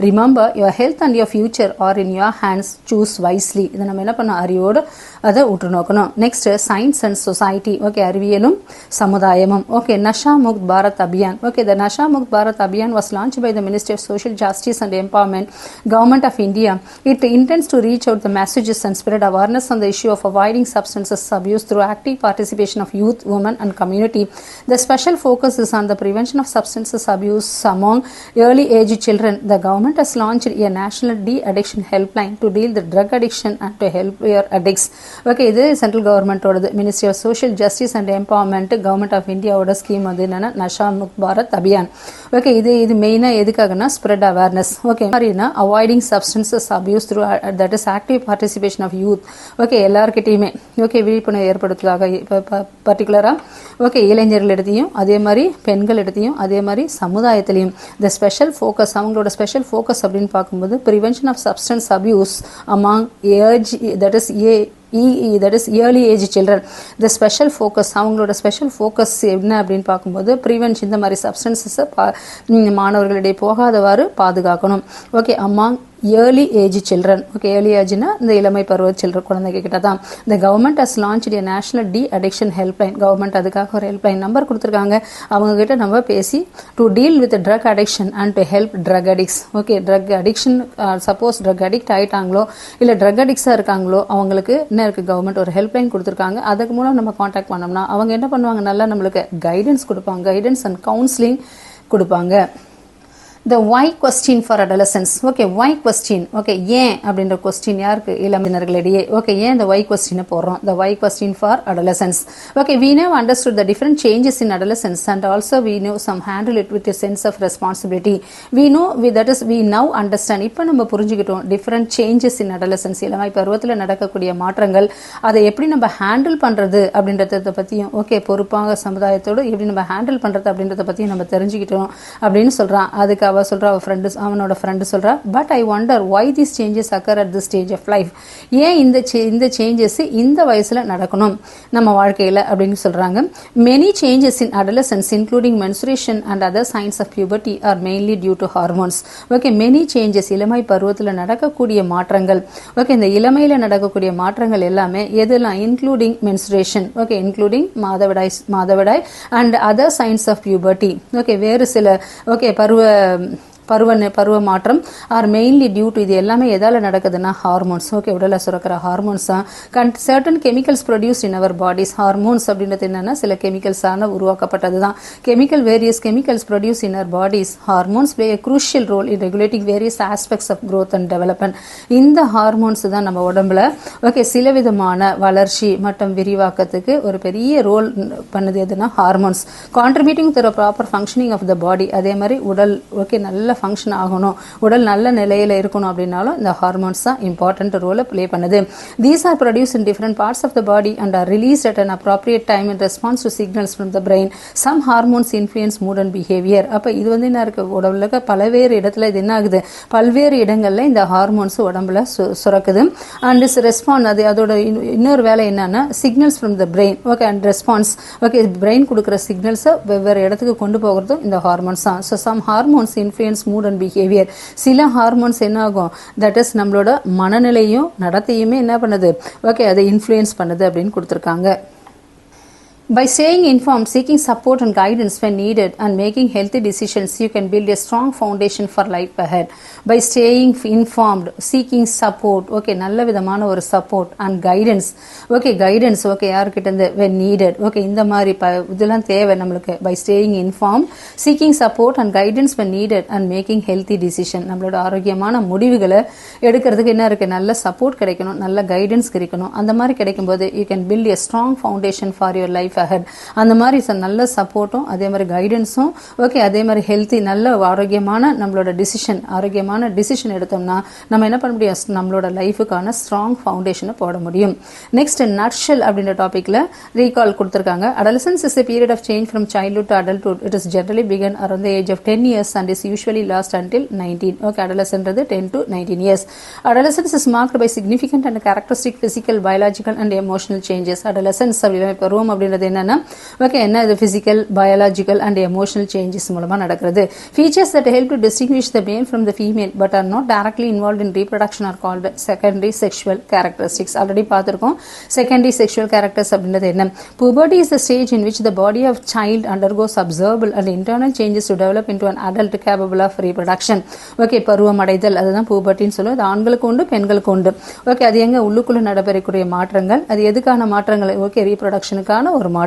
Remember your health and your future are in your hands, choose wisely. இதை நம்ம என்ன பண்ணோம், அறிவோடு அதை உற்று நோக்கணும். Next science and society. Okay, அறிவியலும் சமுதாயமும். Okay, Nasha Mukt Bharat Abhiyan. Okay, the Nasha Mukt Bharat Abhiyan was launched by the Ministry of Social Justice and Empowerment, Government of India. It intends to reach out the messages and spread awareness on the issue of avoiding substances abuse through active participation of youth, women and community. The special focus is on the prevention of substances abuse among early age children. The government has launched a national de-addiction helpline to deal with drug addiction and to help your addicts. Okay, இது central கவர்மெண்டோட ministry of social justice and empowerment, government of இந்தியாவோட scheme வந்து என்னன்னா Nasha Mukt Bharat Abhiyan. Okay, இது மெயினா எதுக்காகனா spread awareness. Okay, மாதிரினா avoiding substances abuse through that is active participation of youth. Okay, எல்லார்கிட்டையுமே ஓகே விழிப்புணர்வு ஏற்படுத்துவதாக பர்டிகுலரா ஓகே இளைஞர்களிடத்தையும் அதே மாதிரி பெண்களிடத்தையும் அதே மாதிரி சமுதாயத்திலையும் த ஸ்பெஷல் ஃபோக்கஸ், அவங்களோட ஸ்பெஷல் ஃபோக்கஸ் அப்படின்னு பார்க்கும்போது prevention of substance abuse among age that is early age children. The special focus, அவங்களோட ஸ்பெஷல் ஃபோக்கஸ் என்ன அப்படின்னு பார்க்கும்போது ப்ரிவென்ஷன், இந்த மாதிரி சப்ஸ்டன்சஸை மாணவர்களிடையே போகாதவாறு பாதுகாக்கணும். Okay, among early age children. Okay, early ஏஜ்னா இந்த இளமை பருவ சில்ட்ரன் குழந்தைங்க கிட்ட தான். இந்த government has launched a national de addiction helpline. Government அதுக்காக ஒரு ஹெல்ப்லைன் நம்பர் கொடுத்துருக்காங்க. அவங்க கிட்ட நம்ம பேசி to deal with drug addiction and to help drug addicts. Okay, drug addiction suppose drug addict ஆகிட்டாங்களோ இல்லை ட்ரக் அடிக்ட்ஸாக இருக்காங்களோ அவங்களுக்கு என்ன இருக்குது, கவர்மெண்ட் ஒரு ஹெல்ப்லைன் கொடுத்துருக்காங்க. அதுக்கு மூலம் நம்ம காண்டாக்ட் பண்ணோம்னா அவங்க என்ன பண்ணுவாங்க, நல்லா நம்மளுக்கு கைடன்ஸ் கொடுப்பாங்க, கைடன்ஸ் அண்ட் கவுன்சிலிங் கொடுப்பாங்க. The why question for adolescents. Okay, why question. Okay, ஏன் அப்படின்ற கொஸ்டின் யாருக்கு, இளமையினர்களிடையே. ஓகே, ஏன் இந்த why question போடுறோம், the why question for adolescents. Okay, we now understood the different changes in adolescence and also we know some handle it with a sense of responsibility. We now understand, இப்போ நம்ம புரிஞ்சுக்கிட்டோம் different changes in adolescence, இளமை பருவத்தில் நடக்கக்கூடிய மாற்றங்கள், அதை எப்படி நம்ம ஹேண்டில் பண்றது அப்படின்றத பற்றியும் ஓகே பொறுப்பாக சமுதாயத்தோடு எப்படி நம்ம ஹேண்டில் பண்றது அப்படின்றத பற்றியும் நம்ம தெரிஞ்சுக்கிட்டோம் அப்படின்னு சொல்றான். அதுக்கு அவ சொல்றா, அவனோட ஃப்ரெண்டு சொல்றா, but I wonder why these changes occur at this stage of life. ஏன் இந்த சேஞ்சஸ் இந்த வயசுல நடக்கணும் நம்ம வாழ்க்கையில அப்படின்னு சொல்றாங்க. many changes in adolescence including menstruation and other signs of puberty are mainly due to hormones. okay, many changes இளமை பருவத்துல நடக்கக்கூடிய மாற்றங்கள். ஓகே, இந்த இளமையில நடக்கக்கூடிய மாற்றங்கள் எல்லாமே எதெல்லாம்? இன்க்ளூடிங் menstruation, ஓகே, இன்க்ளூடிங் மாதவிடாய் and other signs of puberty. Okay, வேறு சில ஓகே பருவ மாற்றம் ஆர் மெயின்லி டியூ டு, இது எல்லாமே எதால நடக்குதுன்னா ஹார்மோன்ஸ். ஓகே, உடல்ல சுரக்கிற ஹார்மோன்ஸ் தான். Certain chemicals produce in our bodies. Hormones அப்படின்றது என்னன்னா சில கெமிக்கல்ஸான உருவாக்கப்பட்டது தான். Various chemicals produce in our bodies. Hormones play a crucial role in regulating various aspects of growth and development. இந்த ஹார்மோன்ஸ் தான் நம்ம உடம்புல ஓகே சில விதமான வளர்ச்சி மற்றும் விரிவாக்கத்துக்கு ஒரு பெரிய ரோல் பண்ணுது. எதுனா hormones contributing to the proper functioning of the body. அதே மாதிரி உடல் ஓகே நல்ல ஃபங்க்ஷன் ஆகணும், உடல் நல்ல நிலையில இருக்கணும் அப்படின்னாலும் இந்த ஹார்மோன்ஸ் தான் இம்பார்ட்டன்ட் ரோலை பிளே பண்ணுது. These are produce in different parts of the body and are released at an appropriate time in response to signals from the brain. Some hormones influence mood and behaviour. அப்ப இது என்ன இருக்கு, உடம்புல பல்வேறு இடத்துல இது என்ன ஆகுது, பல்வேறு இடங்கள்ல இந்த ஹார்மோன்ஸ் உடம்புல சுரக்குது. அண்ட் இஸ் ரெஸ்பான்ஸ், அதோட இன்னொரு வேலை என்னன்னா signals from the brain. Okay, and response okay brain கொடுக்குற சிக்னல்ஸை வெவ்வேறு இடத்துக்கு கொண்டு போகிறதும் இந்த ஹார்மோன்ஸ் தான். So some hormones influence mood and behaviour. சில ஹார்மோன்ஸ் என்ன ஆகும், தட் இஸ் நம்மளோட மனநிலையும் நடத்தையுமே என்ன பண்ணுது, ஓகே அதை இன்ஃப்ளூயன்ஸ் பண்ணுது அப்படின்னு கொடுத்துருக்காங்க. By staying informed, seeking support and guidance when needed, and making healthy decisions, you can build a strong foundation for life ahead. By staying informed, seeking support, okay, நல்ல விதமான ஒரு support and guidance, okay, guidance, okay, யார்கிட்ட இருந்து when needed, okay, இந்த மாதிரி இதெல்லாம் தேவை நம்மளுக்கு. By staying informed, seeking support and guidance when needed, and making healthy decision, நம்மளோட ஆரோக்கியமான முடிவுகளை எடுக்கிறதுக்கு என்ன இருக்கு, நல்ல சப்போர்ட் கிடைக்கணும், நல்ல கைடன்ஸ் கிடைக்கணும். அந்த மாதிரி கிடைக்கும்போது you can build a strong foundation for your life ahead. அந்த மாதிரி நல்ல சப்போர்ட்டும் அதே மாதிரி கைடன்ஸும் ஓகே அதே மாதிரி ஹெல்த்தி நல்ல ஆரோக்கியமான நம்மளோட ஆரோக்கியமான டிசிஷன் எடுத்தோம்னா நம்ம என்ன பண்ண முடியும், நம்மளோட லைஃபுக்கான ஸ்ட்ராங் ஃபவுண்டேஷனை போட முடியும். நெக்ஸ்ட் நட்ஷல் அப்படின்ற டாபிக்ல ரீகால் கொடுத்திருக்காங்க. adolescence is a period of change from childhood to adulthood. It is generally begun around the age of 10 years and is usually last until 19. okay, adolescence 10 to 19 years. Adolescence is marked by significant and characteristic physical, biological and emotional changes. adolescence பருவம் அப்படின்றது என்னன்னா okay என்ன இது physical, biological and emotional changes மூலமா நடக்கிறது. Features that help to distinguish the male from the female but are not directly involve in reproduction are called secondary sexual characteristics. Already பார்த்திருக்கோம் secondary sexual characters அப்படின்றது என்ன. puberty is the stage in which the body of child undergoes observable and internal changes to develop into an adult capable of reproduction. Okay, பருவம் அடைதல் அதுதான் pubertyன்னு சொல்லுவோம். அது ஆண்களுக்கு உண்டு, பெண்களுக்கு உண்டு. ஓகே, அது எங்க உள்ளுக்குள்ள நடைபெறக்கூடிய மாற்றங்கள், அது எதுக்கான மாற்றங்கள், ஓகே ரீப்ரொடக்ஷனுக்கான ஒரு மாற்றம்.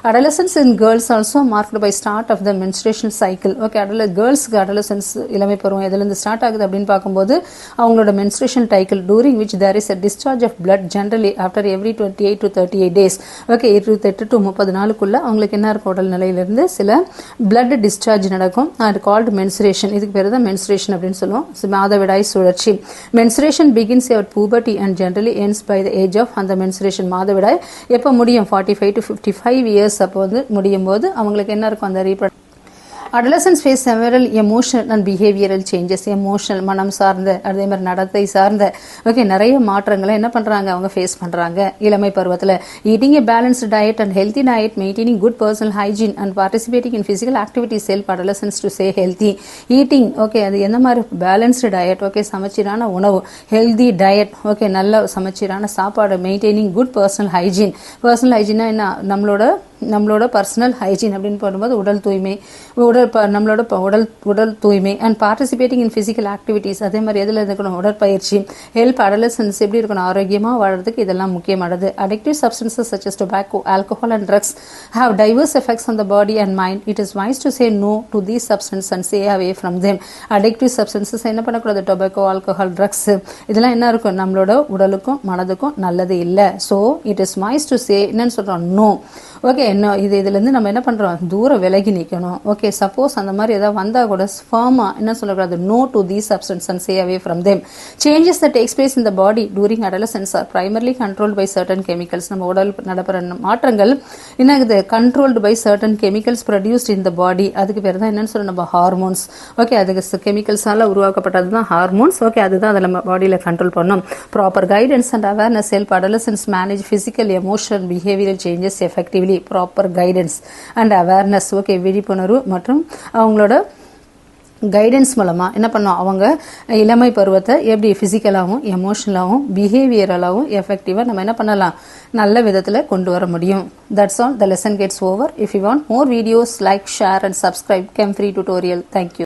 adolescence in girls also marked by start of the menstruation cycle. okay, girlsக்கு adolescence இளமை பருவம் எதுல இருந்து ஸ்டார்ட் ஆகுது அப்படின்னு பார்க்கும்போது அவங்களோட menstruation cycle during which there is a discharge of blood generally after every 28 to 38 days. okay, 28 to 30 நாளுக்குள்ள அவங்களுக்கு என்ன இருக்கும், உடல் நிலையிலிருந்து சில blood discharge நடக்கும். and called menstruation. இதுக்கு பேரு தான் menstruation அப்படின்னு சொல்லுவோம். மாதவிடாய் சுழற்சி. menstruation begins at puberty and generally ends by the age of அந்த menstruation மாதவிடாய் எப்ப முடியும் 45 to 55 years அப்போ வந்து முடியும் போது அவங்களுக்கு என்ன இருக்கும் அந்த adolescents face several emotional and behavioral changes. emotional மனம் சார்ந்த அதே மாதிரி நடத்தை சார்ந்த ஓகே நிறைய மாற்றங்களை என்ன பண்றாங்க அவங்க ஃபேஸ் பண்றாங்க இளமை பருவத்துல. eating a balanced diet and healthy diet, maintaining good personal hygiene and participating in physical activities help adolescents to stay healthy. eating okay அது என்ன மாதிரி பேலன்ஸ்டு டயட், ஓகே சமச்சீரான உணவு, ஹெல்தி டயட், ஓகே நல்ல சமச்சீரான சாப்பாடு, maintaining good personal hygiene. Personal ஹைஜீனா என்ன, நம்மளோட பர்சனல் ஹைஜீன் அப்படின்னு போடும்போது உடல் தூய்மை, நம்மளோட உடல் தூய்மை and participating in physical activities. அதே மாதிரி எதில் இருக்கணும், உடற்பயிற்சி. ஹெல்ப் adolescents எப்படி இருக்கணும், ஆரோக்கியமாக வாழறதுக்கு இதெல்லாம் முக்கியமானது. addictive substances such as tobacco, alcohol and drugs have diverse effects on the body and mind. it is wise to say no to these substances and stay away from them. addictive substances என்ன பண்ணக்கூடாது, tobacco, alcohol, drugs இதெல்லாம் என்ன இருக்கும், நம்மளோட உடலுக்கும் மனதுக்கும் நல்லது இல்லை. so it is wise to say என்னன்னு சொல்றோம், no. ஓகே, என்ன இதுலேருந்து நம்ம என்ன பண்ணுறோம், தூரம் விலகி நிற்கணும். ஓகே, சப்போஸ் அந்த மாதிரி ஏதாவது வந்தால் கூட ஃபார்மாக என்ன சொல்லக்கூடாது, no to these substance and stay away from them. Changes that takes place in the body during adolescence are primarily controlled by certain chemicals. நம்ம உடல் நடப்புற மாற்றங்கள் என்ன ஆகுது, controlled by certain chemicals produced in the body. அதுக்கு பேர் தான் என்னன்னு சொல்ல, நம்ம ஹார்மோன்ஸ். ஓகே, அதுக்கு கெமிக்கல்ஸால் உருவாக்கப்பட்டது தான் ஹார்மோன்ஸ். ஓகே, அதுதான் அதை நம்ம பாடியில் கண்ட்ரோல் பண்ணணும். Proper guidance and awareness help adolescents manage physical, emotional, behavioral changes effectively. Proper guidance and awareness. Okay, விழிப்புணர்வு மற்றும் அவங்களோட கைடன்ஸ் மூலமாக என்ன பண்ணோம், அவங்க இளமை பருவத்தை எப்படி ஃபிசிக்கலாகவும் எமோஷனலாகவும் பிஹேவியரலாகவும் எஃபெக்டிவாக நம்ம என்ன பண்ணலாம், நல்ல விதத்தில் கொண்டு வர முடியும். That's all, the lesson gets over. If you want more videos, like, share and subscribe Chem Free Tutorial. Thank you.